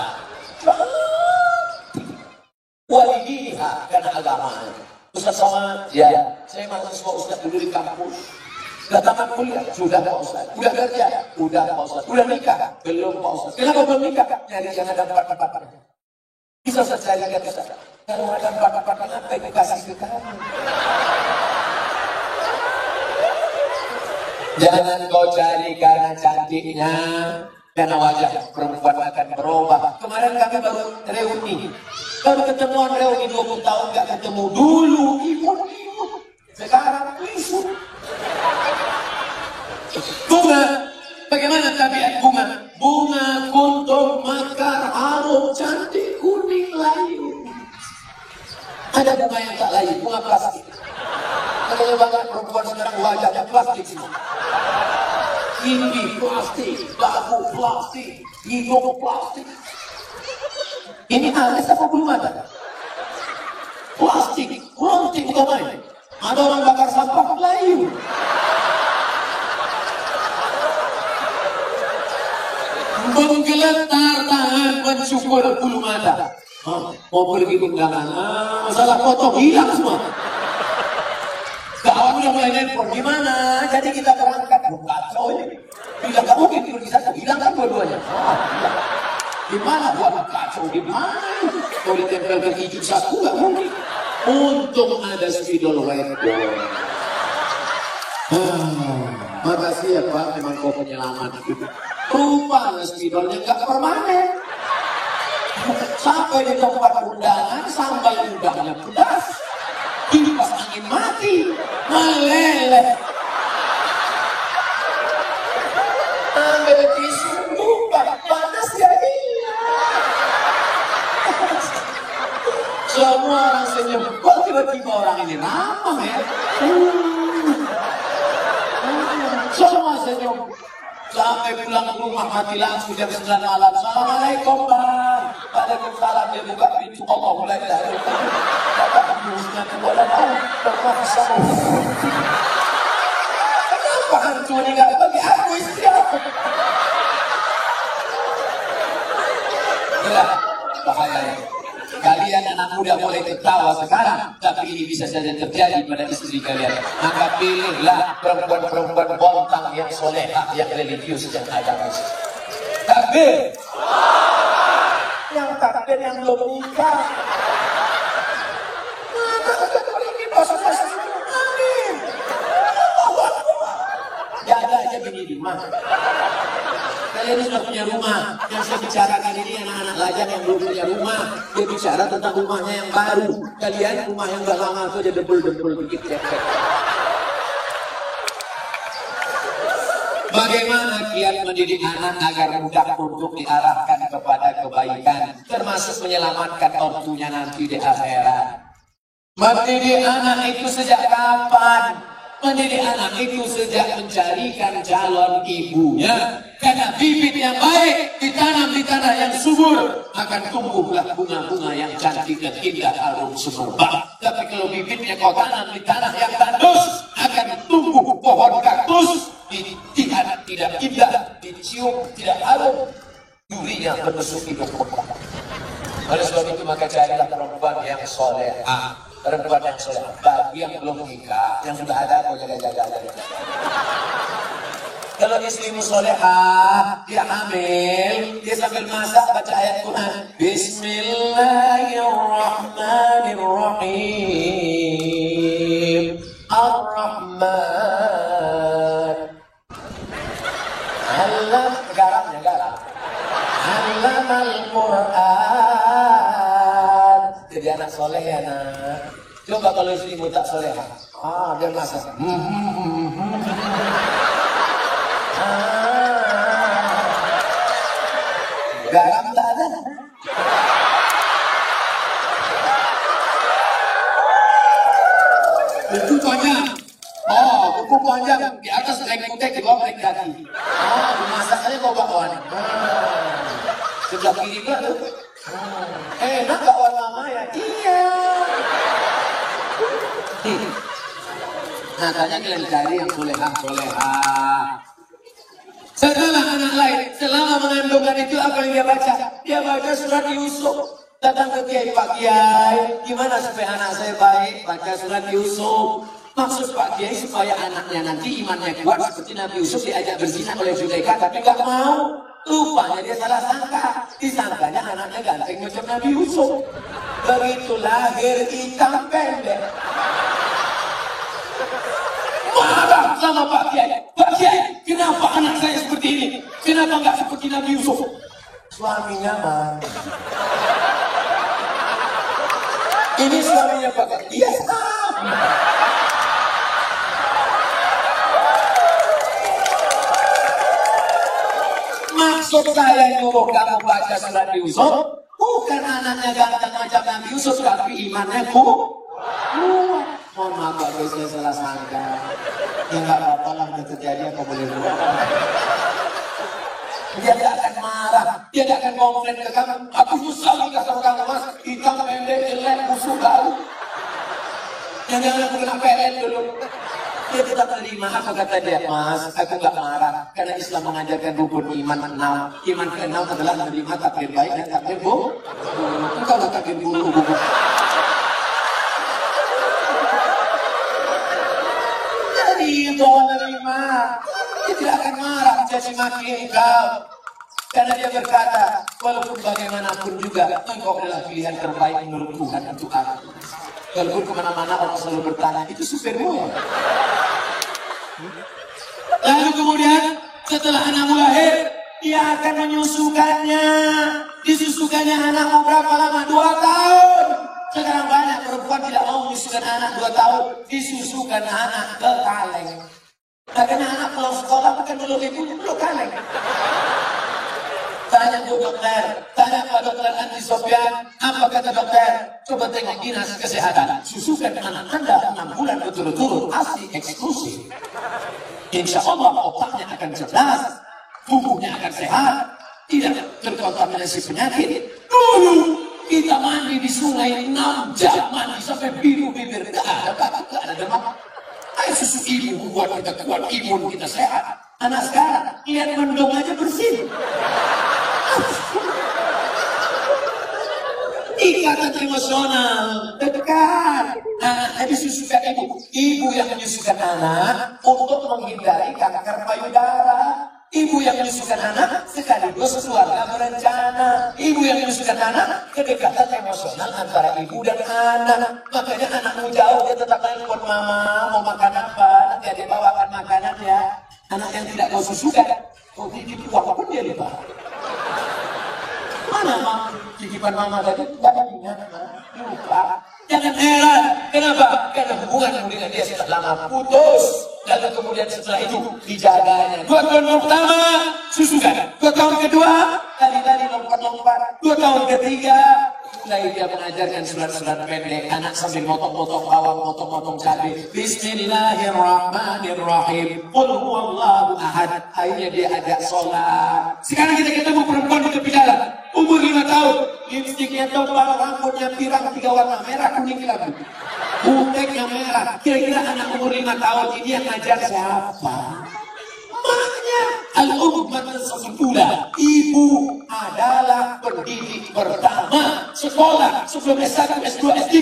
wali diniha, karena agamanya. Ustaz Somad, ya, saya mahasiswa Ustaz dulu di kampus. Sudah tamat kuliah, sudah Pak Ustaz. Udah kerja, udah Pak Ustaz. Udah nikah, belum Pak Ustaz. Kenapa belum nikah? Nyari yang ada 4. Bisa Ustaz cari lihat Ustaz. Kalau ada 4 apa itu kasih ke kamu? Jangan kau cari karena cantiknya, karena wajah perempuan akan berubah. Kemarin kami baru reuni, baru ketemuan reuni 20 tahun gak ketemu. Dulu imut-imut, sekarang lisut. Bunga, bagaimana tabiat bunga? Bunga kuntum mekar harum cantik kuning layu. Ada bunga yang tak layu, bunga plastik. Katanya banget perempuan sekarang wajahnya plastik semua. Ini plastik, bahu plastik, hidung plastik. Ini alis apa belum ada? Plastik, plastik bukan main. Ada orang bakar sampah layu. Menggeletar tangan mencukur bulu mata. Mau pergi undangan, masalah foto hilang semua. Kawan udah mulai nelpon, gimana? Jadi kita berangkat, kacau ini. Bilang gak mungkin pergi sana, hilang kan dua-duanya. Gimana buat kacau, gimana? Kalau ditempelkan hijau satu gak mungkin. Untung ada spidol white boy. Makasih ya Pak, memang kau penyelamat. Rupanya spidolnya gak permanen. Sampai di tempat undangan, sambal udangnya pedas. Kipas angin mati, meleleh. Ambil tisu, buka, panas ya iya. Semua orang senyum, kok tiba-tiba orang ini ramah ya? Semua senyum. Sampai pulang ke rumah mati langsung jam 9 malam. Assalamualaikum Bang. Waalaikumsalam. Dia buka pintu, Allah mulai dari kenapa hantu ini gak bagi aku istri aku? Itulah bahayanya. Kalian anak muda boleh ketawa sekarang, tapi ini bisa saja terjadi pada istri kalian. Maka pilihlah perempuan-perempuan bontang yang solehah, yang religius, yang agamis. Takbir. Yang takbir yang belum nikah. Amin. Jaga aja bini rumah. Kalian ini sudah punya rumah. Yang saya bicarakan ini anak-anak lajang yang belum punya rumah. Dia bicara tentang rumahnya yang baru. Kalian rumah yang udah lama itu aja debel-debel dikit ya. Bagaimana kiat mendidik anak agar mudah untuk diarahkan kepada kebaikan, termasuk menyelamatkan ortunya nanti di akhirat. Mendidik anak itu sejak kapan? Mendidik anak itu sejak mencarikan calon ibunya. Karena bibit yang baik ditanam di tanah yang subur, akan tumbuhlah bunga-bunga yang cantik dan indah harum semerbak. Tapi kalau bibitnya kau tanam di tanah yang tandus, akan tumbuh pohon kaktus. Dilihat tidak indah, dicium tidak harum, durinya menusuk hidung. Oleh sebab itu maka carilah perempuan yang solehah. Perempuan yang soleh. Bagi yang belum nikah, yang sudah ada kau jaga-jaga aja. Kalau istrimu solehah, dia hamil, dia sambil masak baca ayat Quran. Bismillahirrahmanirrahim. Ar-Rahman. Alam garamnya garam. Alamal Quran. Jadi anak soleh ya nak. Coba kalau istrimu tak solehah, dia masak. Garam tak ada. Buku panjang. Buku panjang. Di atas naik kutek, di bawah naik kaki. Dimasak aja kau bakawan. Sebelah kiri pula tu. Enak gak warna mama ya? Iya. Makanya kalian cari yang solehah. Setelah anak lain, selama mengandungkan itu apa yang dia baca? Dia baca surat Yusuf. Datang ke Kiai, Pak Kiai, gimana supaya anak saya baik? Baca surat Yusuf. Maksud Pak Kiai supaya anaknya nanti imannya kuat seperti Nabi Yusuf diajak berzina oleh Zulaikha, tapi gak mau. Rupanya dia salah sangka. Disangkanya anaknya ganteng macam Nabi Yusuf. Begitu lahir hitam pendek. Marah sama Pak Kiai. Pak Kiai, kenapa anak saya seperti ini? Kenapa nggak seperti Nabi Yusuf? Suaminya mah. Ini suaminya Pak Kiai. Iya sama. Maksud saya nyuruh kamu baca surat Yusuf, bukan anaknya ganteng macam Nabi Yusuf, tapi imannya kuat. Mohon maaf Pak Kiai, saya salah sangka. Ya nggak apa-apa lah, udah terjadi apa boleh buat. Dia tidak akan marah, dia tidak akan komplain ke kamu. Aku susah nikah sama kamu mas, hitam pendek jelek musuh kau. Jangan aku kena PN dulu. Dia tetap terima. Apa kata dia? Mas, aku nggak marah karena Islam mengajarkan rukun iman 6. Iman ke-6 adalah menerima takdir baik dan takdir buruk. Engkau lah takdir buruk. Itu menerima, dia tidak akan marah mencaci maki engkau, karena dia berkata, walaupun bagaimanapun juga engkau adalah pilihan terbaik menurut Tuhan untuk aku. Walaupun kemana-mana orang selalu bertanya, itu supirmu ya? Lalu kemudian setelah anakmu lahir, dia akan menyusukannya. Disusukannya anakmu berapa lama? 2 tahun. Sekarang banyak perempuan tidak mau menyusukan anak 2 tahun, disusukan anak ke kaleng. Makanya anak pulang sekolah bukan meluk ibunya, meluk kaleng. Tanya Bu Dokter, tanya Pak Dokter Andi Sofyan, apa kata dokter? Coba tengok dinas kesehatan, susukan anak Anda 6 bulan berturut-turut, ASI eksklusif. Insya Allah otaknya akan cerdas, tubuhnya akan sehat, tidak terkontaminasi penyakit. Dulu kita mandi di sungai 6 jam, mandi sampai biru bibir, gak ada batuk, gak ada demam. Air susu ibu membuat kita kuat, imun kita sehat. Anak sekarang lihat mendung aja bersih. Ikatan emosional dekat. Anak disusukan ibu. Ibu yang menyusukan anak untuk menghindari kanker payudara. Ibu yang menyusukan anak sekaligus keluarga berencana. Ibu yang menyusukan anak kedekatan emosional antara ibu dan anak. Makanya anakmu jauh dia tetap telepon mama mau makan apa, nanti dia bawakan makanan ya. Anak yang tidak kau susukan, kau titip uang pun dia lupa. Mana mama? Titipan mama tadi tidak ingat, lupa. Jangan heran, kenapa? Karena hubungan dengan dia sudah lama putus. Lalu kemudian setelah itu dijaganya. 2 tahun pertama susukan, 2 tahun kedua lari-lari lompat-lompat, 2 tahun ketiga mulai dia mengajarkan surat-surat pendek. Anak sambil motong-motong bawang, motong-motong cabai. Bismillahirrahmanirrahim. Qul huwallahu ahad. Akhirnya dia ajak sholat. Sekarang kita ketemu perempuan di tepi jalan, umur 5 tahun, lipstiknya tebal, rambutnya pirang 3 warna, merah, kuning, kelabu. Buteknya merah. Kira-kira anak umur 5 tahun ini yang ngajar siapa? Maknya. Al-Ummah Ula, ibu adalah pendidik pertama. Sekolah sebelum S1, S2, S3,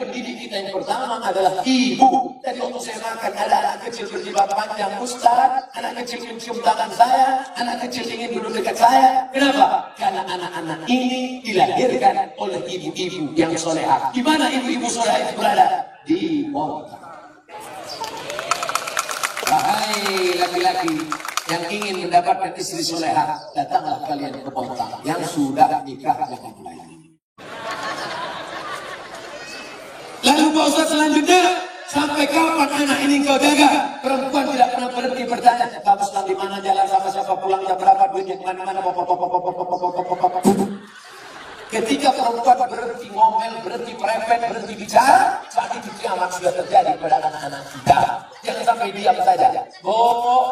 pendidik kita yang pertama adalah ibu. Tadi waktu saya makan ada anak kecil berjilbab panjang, Ustaz, anak kecil mencium tangan saya, anak kecil ingin duduk dekat saya. Kenapa? Karena anak-anak ini dilahirkan oleh ibu-ibu yang solehah. Di mana ibu-ibu solehah itu berada? Di kota. Wahai laki-laki yang ingin mendapatkan istri solehah, datanglah kalian ke Bontang. Yang sudah nikah jangan lagi. Lalu Pak Ustaz selanjutnya, sampai kapan anak ini kau jaga? Perempuan tidak pernah berhenti bertanya, kamu sedang di mana, jalan sama siapa, pulang jam berapa, duitnya kemana-mana. Ketika perempuan berhenti ngomel, berhenti merepet, berhenti bicara, saat itu kiamat sudah terjadi pada anak-anak kita. Jangan sampai diam saja. Bu,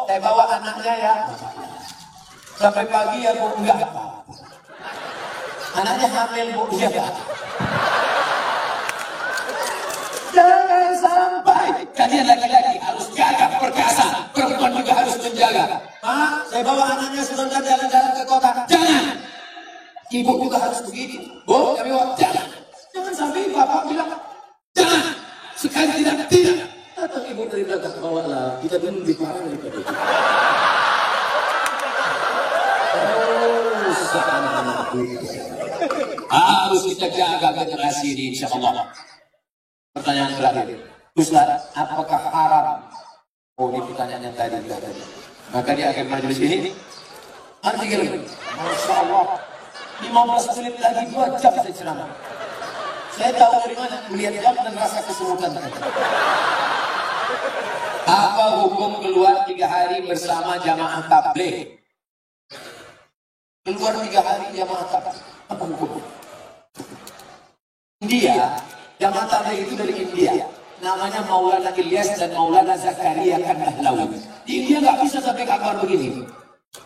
saya bawa anaknya ya. Sampai pagi ya Bu, enggak apa-apa. Anaknya hamil Bu, iya Pak. Jangan sampai kalian laki-laki harus gagah perkasa, perempuan juga harus menjaga. Pak, saya bawa anaknya sebentar jalan-jalan ke kota. Jangan. Ibu juga harus begitu. Bu, kami bawa. Jangan. Jangan sampai bapak bilang jangan. Sekali tidak. Atau ibu dari belakang bawa lah. Kita dulu lebih parah daripada itu. Harus kita jaga generasi ini, insya Allah. Pertanyaan terakhir, Ustaz, apakah haram? Oh, ini pertanyaan yang tadi. Maka di akhir majelis ini, artikel, Masya Allah, 15 menit lagi 2 jam saya ceramah. Saya tahu dari mana, melihat jam dan rasa kesemutan. Apa hukum keluar 3 hari bersama jamaah tabligh? Keluar 3 hari jamaah tabligh, apa hukum? India, jamaah tabligh itu dari India. Namanya Maulana Ilyas dan Maulana Zakaria Kandahlawi. Di India nggak bisa sampai kabar begini.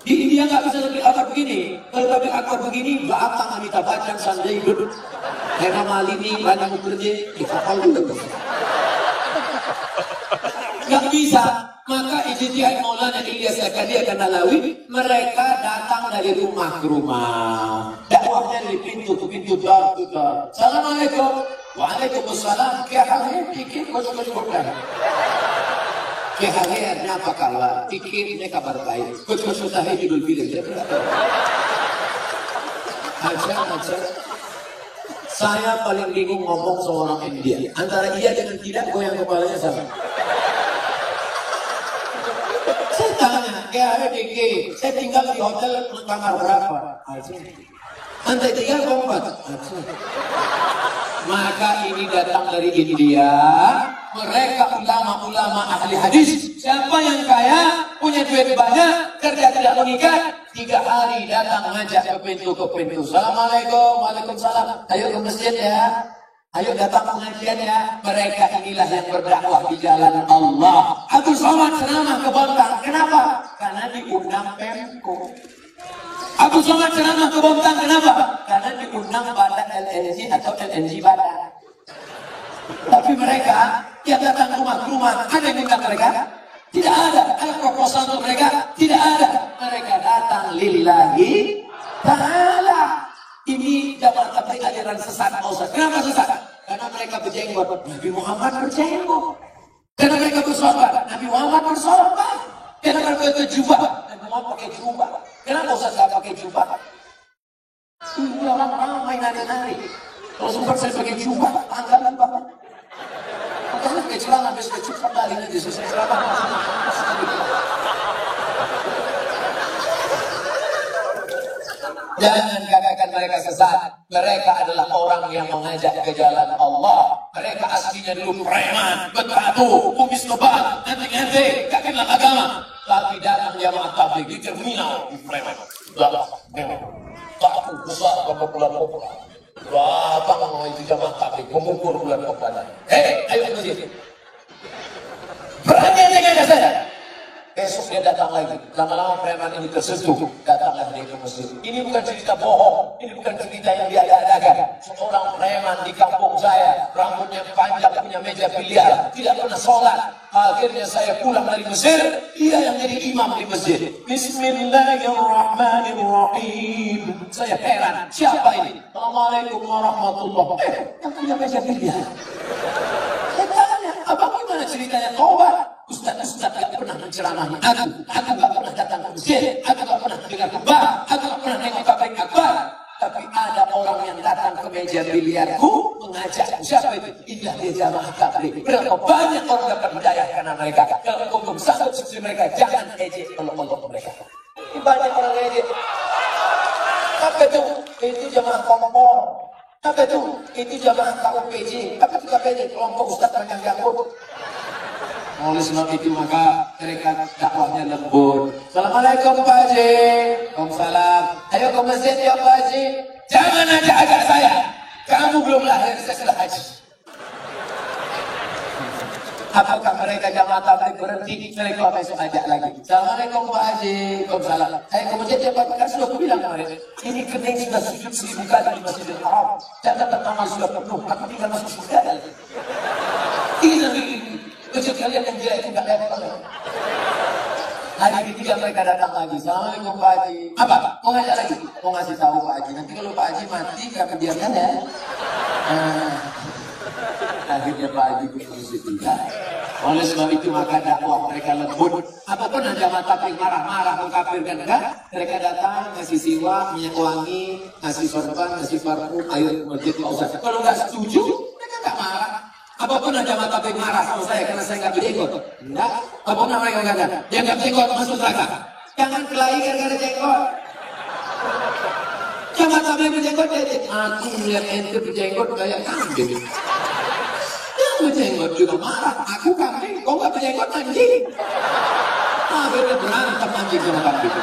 Di India nggak bisa sampai kabar begini. Kalau sampai kabar begini, Bapak Amitabh Bachchan, Sanjay Dutt, Hema Malini, Rani Mukherjee, di kapal itu. Nggak bisa. Maka ijtihad Maulana Ilyas Zakaria Kandahlawi, mereka datang dari rumah ke rumah. Dakwahnya dari pintu ke pintu, door to door. Assalamualaikum. Waalaikumsalam. Kya hal hai? Fikir kuch bukan. Kya hal hai artinya apa kabar? Fikir ini kabar baik. Kuch hota hai Idul Fitri. Aja. Saya paling bingung ngomong sama orang India. Antara iya dengan tidak, goyang kepalanya sama. Saya tanya, kayak dikit, saya tinggal di hotel kamar berapa? Lantai 3 atau 4? Maka ini datang dari India. Mereka ulama-ulama ahli hadis. Siapa yang kaya, punya duit banyak, kerja tidak mengikat, 3 hari datang ngajak ke pintu. Assalamualaikum, waalaikumsalam. Ayo ke masjid ya. Ayo datang pengajian ya. Mereka inilah yang berdakwah di jalan Allah. Abdul Somad ceramah ke Bontang. Kenapa? Karena diundang Pemko. Abdul Somad ceramah ke Bontang. Kenapa? Karena diundang Badan LNG atau LNG Badan. Tapi mereka yang datang rumah ke rumah, ada yang undang mereka? Tidak ada. Ada proposal untuk mereka? Tidak ada. Mereka datang lillahi ta'ala. Ini jamaah tabligh aliran sesat, Ustaz. Kenapa sesat? Karena mereka berjenggot. Nabi Muhammad berjenggot. Karena mereka bersolat. Nabi Muhammad bersolat. Karena mereka pakai jubah. Nabi Muhammad pakai jubah. Kenapa Ustaz nggak pakai jubah? Ini orang ramai nari-nari. Kalau sempat saya pakai jubah, anggaran Bapak. Makanya pakai celana, habis kecup kembali aja. Selesai celana. Jangan katakan mereka sesat. Mereka adalah orang yang mengajak ke jalan Allah. Mereka aslinya dulu preman, bertato, kumis tebal, ente-ente, gak kenal agama. Tapi datang jamaah tabligh di terminal, di preman. Tato besar, bulan populer. Bapak mau itu jamaah tabligh, mengukur bulan populer. Hei, ayo ke masjid. Berani dengan saya. Besok dia datang lagi. Lama-lama preman ini tersentuh. Datanglah dia ke masjid. Ini bukan cerita bohong. Ini bukan cerita yang diada-adakan. Seorang preman di kampung saya, rambutnya panjang, punya meja biliar, tidak pernah sholat. Akhirnya saya pulang dari Mesir, dia yang jadi imam di masjid. Bismillahirrahmanirrahim. Saya heran, siapa ini? Assalamualaikum warahmatullahi wabarakatuh. Yang punya meja biliar. Saya tanya, abang gimana ceritanya tobat? Ustaz gak pernah menceramahi aku gak pernah datang ke masjid, aku gak pernah dengar khutbah, aku gak pernah nengok tabligh akbar. Tapi ada orang yang datang ke meja biliarku mengajak, siapa itu? Indah dia jamaah tabligh. Berapa banyak orang dapat hidayah karena mereka. Kalau kau belum sanggup seperti mereka, jangan ejek kelompok mereka. Ini banyak orang ejek. Apa itu? Itu jamaah kompor. Apa itu? Itu jamaah KUPJ. Apa itu KPJ? Kelompok Ustaz Panjang Yakub. Oleh sebab itu maka mereka dakwahnya lembut. Assalamualaikum Pak Haji. Waalaikumsalam. Ayo ke masjid ya Pak Haji. Jangan ajak saya. Kamu belum lahir, saya sudah haji. Apakah mereka jamaah tabligh berhenti? Mereka besok ajak lagi. Assalamualaikum Pak Haji. Waalaikumsalam. Ayo ke masjid ya Pak. Kan sudah aku bilang kemarin. Ini kening sudah sujud 1000 kali di Masjidil Haram. Catatan amal sudah penuh. Aku tinggal masuk surga lagi. Ini kecil kalian yang gila itu gak level. Hari ketiga mereka datang lagi. Assalamualaikum Pak Haji. Apa? Mau ngajak lagi? Mau ngasih tahu Pak Haji. Nanti kalau Pak Haji mati, kami biarkan ya. Akhirnya Pak Haji berfungsi tidak. Oleh sebab itu maka dakwah mereka lembut. Apapun ada mata tabligh marah-marah mengkafirkan kan? Mereka datang ngasih siwak, minyak wangi, ngasih sorban, ngasih parfum, ayo masjid Pak Ustaz. Kalau nggak setuju, mereka nggak marah. Apapun ada mata tabligh marah sama saya karena saya nggak berjenggot. Enggak. Apapun mereka katakan, dia nggak berjenggot masuk neraka. Jangan kelahi gara-gara jenggot. Jamaah tabligh berjenggot jadi aku melihat ente berjenggot kayak kambing. Yang berjenggot juga marah. Aku kambing, kau nggak berjenggot anjing. Akhirnya berantem anjing sama kambing.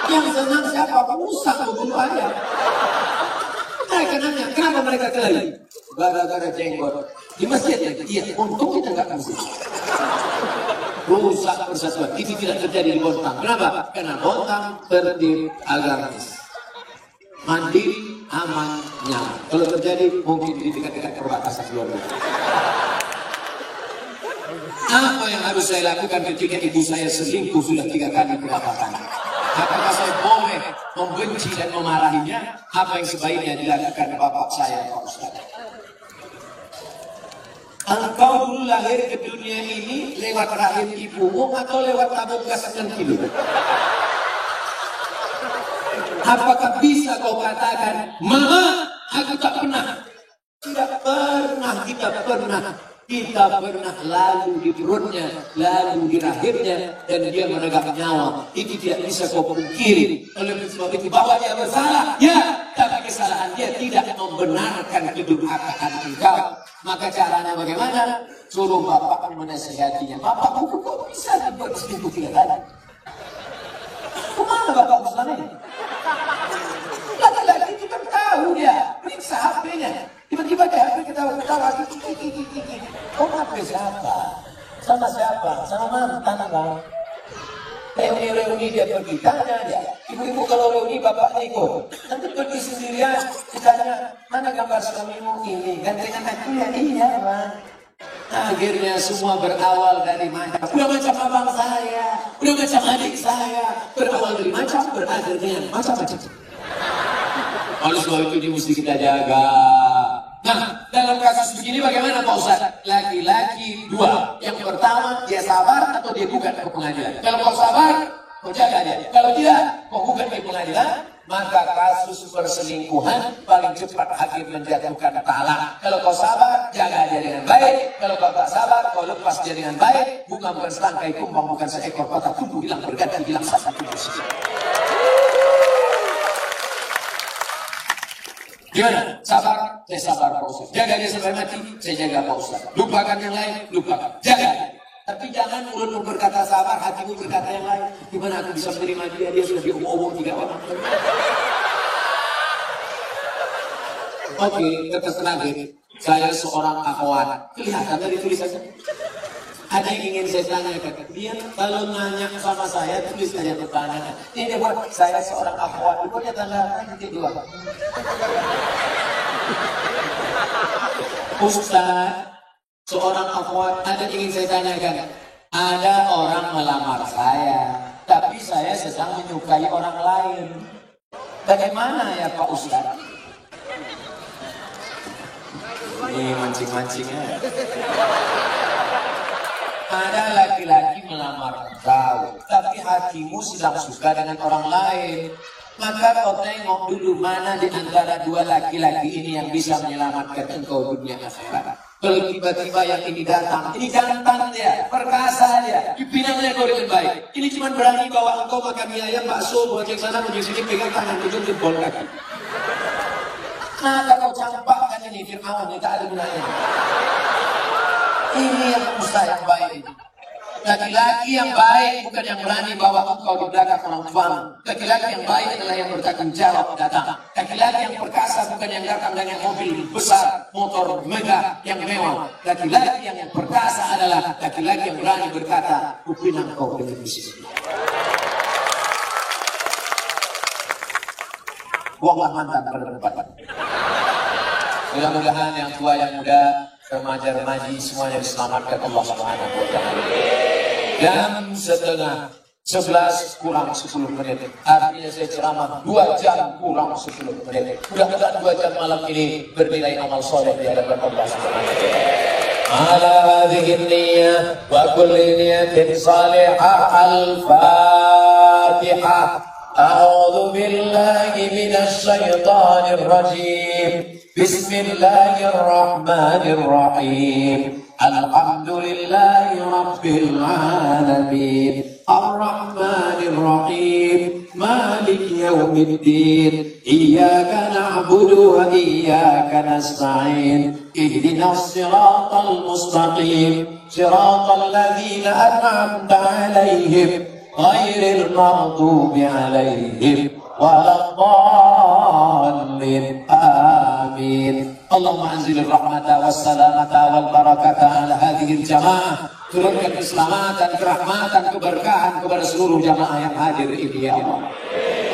Yang senang siapa? Musak bunuh aja. Mereka nanya, kenapa mereka kelahi? Gara-gara jenggot di masjid ya? Iya, untung kita nggak masjid. Rusak persatuan. Itu tidak terjadi di Bontang. Kenapa? Karena Bontang tertib agamis, mandiri, aman, nyaman. Kalau terjadi mungkin di dekat-dekat perbatasan luar negeri. Apa yang harus saya lakukan ketika ibu saya selingkuh sudah 3 kali berapa? Apakah saya boleh membenci dan memarahinya? Apa yang sebaiknya dilakukan bapak saya, Pak Ustaz? Engkau dulu lahir ke dunia ini lewat rahim ibumu atau lewat tabung gas 6 kilo? Apakah bisa kau katakan, Mama, aku tak pernah? Tidak pernah, kita pernah lalu di perutnya, lalu di rahimnya, dan dia menegang nyawa. Itu tidak bisa kau pungkiri. Oleh sebab itu bahwa dia bersalah, ya, tapi kesalahan dia tidak membenarkan kedurhakaan engkau. Maka caranya bagaimana? Suruh bapak menasihatinya. Bapak, kok bisa dibuat selingkuh 3 kali? Kemana bapak selama ini? Lagi-lagi itu kan tahu dia, periksa HP-nya. Tiba-tiba di HP ketawa-ketawa. Kok HP siapa? Sama siapa? Sama mantan bang. Reuni dia pergi, tanya dia. Ibu-ibu kalau reuni bapaknya ikut. Nanti pergi sendirian, ditanya, mana gambar suamimu ini? Gantengan aku ya, iya bang. Akhirnya semua berawal dari macam. Udah macam abang saya, udah macam adik saya. Berawal dari macam, berakhir dengan macam-macam. Oleh sebab itu ini mesti kita jaga. Nah, dalam kasus begini bagaimana Pak Ustaz? Laki-laki 2. Yang pertama, dia sabar atau dia gugat ke pengadilan. Kalau kau sabar, kau jaga dia. Kalau tidak, kau gugat ke pengadilan, maka kasus perselingkuhan paling cepat hakim menjatuhkan talak. Kalau kau sabar, jaga dia dengan baik. Kalau kau tak sabar, kau lepas dia dengan baik. Bukan setangkai kumbang, bukan seekor kotak kudu hilang berganti, hilang satu kursi. Gimana? Sabar? Saya sabar Pak Ustaz. Jaga dia sampai mati, saya jaga Pak Ustaz. Lupakan yang lain, lupakan. Jaga dia. Tapi jangan mulutmu berkata sabar, hatimu berkata yang lain. Gimana aku bisa menerima dia? Dia sudah diobong-obong 3 orang. Oke, tetes terakhir. Saya seorang akhwat. Kelihatan dari tulisannya. Ada yang ingin saya tanyakan. Dia kalau nanya sama saya, tulis saja pertanyaan. Ini dia buat, saya seorang akhwat. Ibunya tanda titik 2. Ustaz, Seorang akhwat, ada ingin saya tanyakan. Ada orang melamar saya, tapi saya sedang menyukai orang lain. Bagaimana ya Pak Ustadz? Ini mancing-mancingnya. Ada laki-laki melamar kau, tapi hatimu sedang suka dengan orang lain. Maka kau tengok dulu mana di antara dua laki-laki ini yang bisa menyelamatkan engkau dunia akhirat. Kalau tiba-tiba yang ini datang, ini jantan dia, perkasa dia, dipinangnya kau dengan baik. Ini cuma berani bawa engkau makan mie ayam, bakso, buat yang sana, buat yang sini, pegang tangan, ujung jempol kaki. Nah, kalau campakkan ini Fir'aun, ini tak ada gunanya. Ini yang usaha yang baik. Laki-laki yang baik bukan yang berani bawa engkau di belakang orang tuamu. Laki-laki yang baik adalah yang bertanggung jawab datang. Laki-laki yang perkasa bukan yang datang dengan mobil besar, motor megah yang mewah. Laki-laki yang perkasa adalah laki-laki yang berani berkata, kupinang kau dengan bisnis. Buanglah mantan pada tempat. Mudah-mudahan yang tua yang muda, remaja-remaji semuanya diselamatkan Allah Subhanahu wa taala. Jam setengah 11 kurang 10 menit. Artinya saya ceramah 2 jam kurang 10 menit. Mudah-mudahan 2 jam malam ini bernilai amal soleh di hadapan Allah Subhanahu wa taala. Ala hadhihi niyyah wa kulli niyatin salihah al-Fatihah. A'udzu billahi minasy syaithanir rajim. Bismillahirrahmanirrahim. Alhamdulillahi rabbil alamin. Ar-Rahmanir-Rahim. Maliki yaumiddin. Iyyaka na'budu wa iyyaka nasta'in. Ihdinas siratal mustaqim. Siratal ladzina an'amta 'alaihim ghairil maghdubi 'alaihim waladdallin. Amin. Allahumma anzilil rahmata wassalamata wal barakata ala hadhil jamaah. Turunkan keselamatan, kerahmatan, keberkahan kepada seluruh jamaah yang hadir ini ya Allah.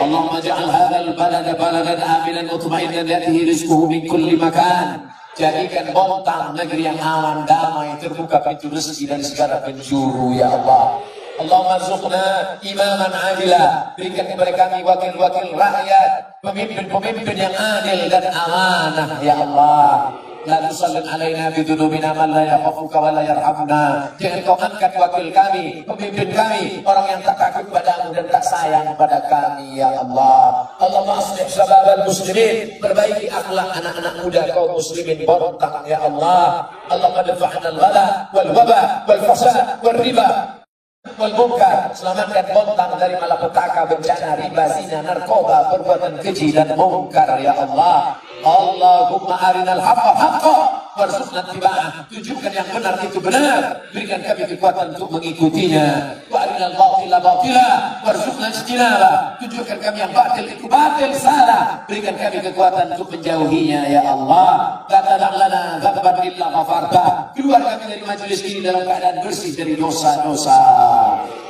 Allahumma ja'al hadzal balada baladan aminan mutma'innan ya'tihi rizquhu min kulli makan. Jadikan Bontang negeri yang aman, damai, terbuka pintu rezeki dari segala penjuru ya Allah. Allahumma rzuqna imaman adila. Berikan kepada kami wakil-wakil rakyat, pemimpin-pemimpin yang adil dan amanah ya Allah. La tusallit alaina bidunubina man la yakhafuka wa la yarhamna. Jangan kau angkat wakil kami, pemimpin kami, orang yang tak takut padamu dan tak sayang pada kami ya Allah. Allahumma aslih syababal muslimin. Perbaiki akhlak anak-anak muda kaum muslimin Bontang ya Allah. Allahumma dafa'na al-ghala wal waba wal fasad wal riba wal munkar. Selamatkan Bontang dari malapetaka, bencana, riba, zina, narkoba, perbuatan keji dan munkar ya Allah. Allahumma arinal haqqa haqqa warzuqna ittiba'ah. Tunjukkan yang benar itu benar, berikan kami kekuatan untuk mengikutinya. Wa arinal batila batila warzuqna ijtinabah. Tunjukkan kami yang batil itu batil, salah, berikan kami kekuatan untuk menjauhinya ya Allah. La tada' lana dzamban illa ghafartah. Keluar kami dari majelis ini dalam keadaan bersih dari dosa-dosa.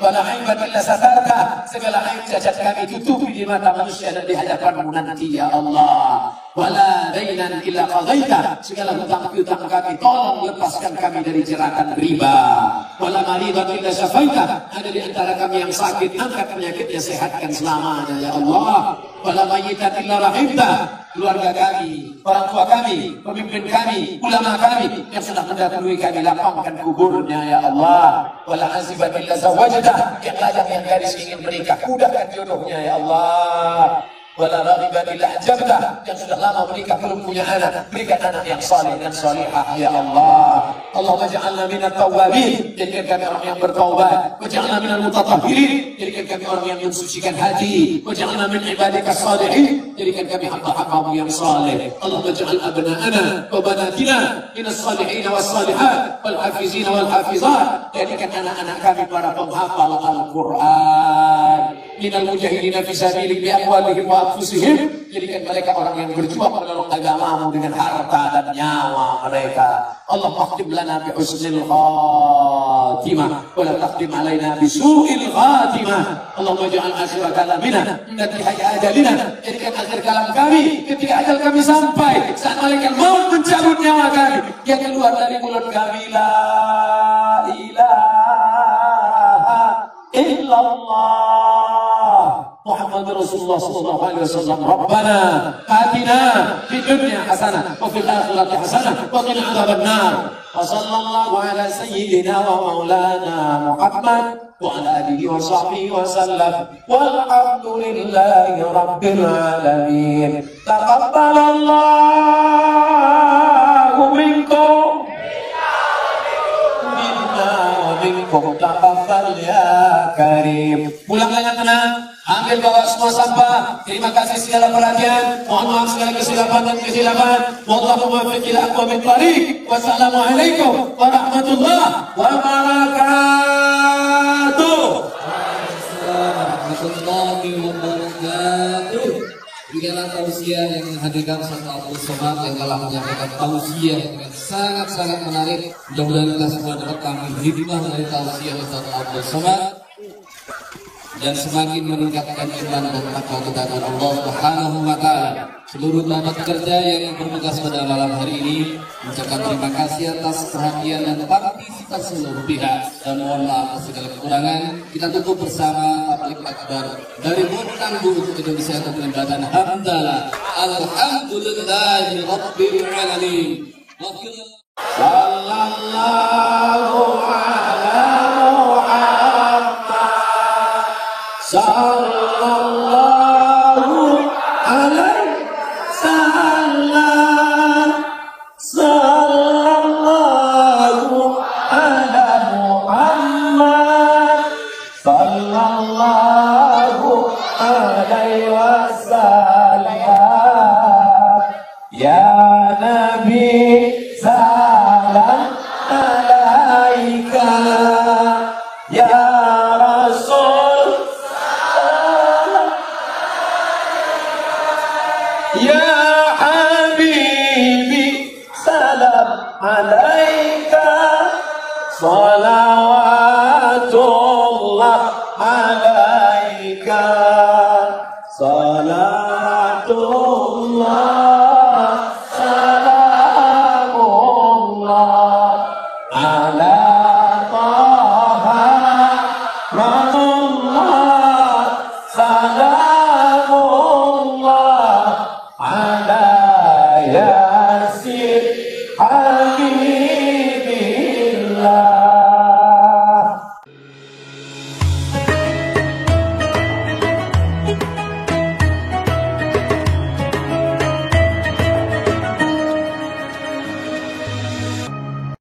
Wa la aiban illa satarta. Segala aib cacat kami tutupi di mata manusia dan di hadapan-Mu nanti ya Allah. Wala dainan illa qadaita. Segala hutang-hutang kami tolong lepaskan kami dari jeratan riba. Wala maridan illa syafaita. Ada di antara kami yang sakit, angkat penyakitnya, sehatkan selamanya ya Allah. Wala mayyitan illa rahimta. Keluarga kami, orang tua kami, pemimpin kami, ulama kami yang sudah mendahului kami, lapangkan kuburnya ya Allah. Wala aziban illa zawajta. Yang lajang yang gadis ingin menikah, mudahkan jodohnya ya Allah. Wala raghiban illa ajabta. Yang sudah lama menikah belum punya anak, berikan anak yang saleh dan salihah ya Allah. Allahumma ja'alna minat tawwabin. Jadikan kami orang yang bertaubat. Waj'alna minal mutatahhirin. Jadikan kami orang yang mensucikan hati. Waj'alna min ibadika salihin. Jadikan kami hamba-Hamba-Mu yang saleh. Allahumma ja'al abna'ana wa banatina minas salihin was salihat wal hafizin wal hafizat. Jadikan anak-anak kami para penghafal Al-Qur'an. Minal mujahidin fi sabilik bi amwalihim wa anfusihim. Jadikan mereka orang yang berjuang menolong agama-Mu dengan harta dan nyawa mereka. Allah makhtim lana bi husnil khatimah. khatimah wa la taqdim alaina bisu'il khatimah. Allahumma ja'al akhir kalamina intiha ajalina. Jadikan akhir kalam kami ketika ajal kami sampai, saat malaikat maut mencabut nyawa kami, yang keluar dari mulut kami la ilaha illallah Muhammad Rasulullah sallallahu alaihi wasallam. Rabbana atina fid dunya hasanah wa fil akhirati hasanah wa qina adzabannar. Wa sallallahu ala sayyidina wa maulana Muhammad wa ala alihi wa sahbihi wa sallam. Walhamdulillahi rabbil alamin. Taqabbalallahu minkum minkum taqabbal ya karim. Pulang dengan tenang, ambil bawa semua sampah. Terima kasih segala perhatian, mohon maaf segala kesilapan dan kesilapan. Wallahu muwaffiq ila aqwamit thariq. Wassalamualaikum warahmatullahi wabarakatuh. Warahmatullahi wabarakatuh. Demikianlah tausiah yang menghadirkan Ustaz Abdul Somad yang telah menyampaikan tausiah dengan sangat-sangat menarik. Mudah-mudahan kita semua dapat ambil hikmah dari tausiah Ustaz Abdul Somad dan semakin meningkatkan iman dan takwa kita kepada Allah Subhanahu wa taala. Seluruh tenaga kerja yang bertugas pada malam hari ini mengucapkan terima kasih atas perhatian dan partisipasi seluruh pihak, dan mohon maaf atas segala kekurangan. Kita tutup bersama tablik akbar dari Bukan Guru Indonesia untuk penempatan hamdalah alhamdulillahi rabbil alamin. Sallallahu ala Muhammad sallallahu alaihi wasallam. Sallallahu ala Muhammad sallallahu alaihi wasallam. Ya Nabi salam alaika, ya Rasul salam, ya Habibi salam alaika, salawatullah alaika, salatu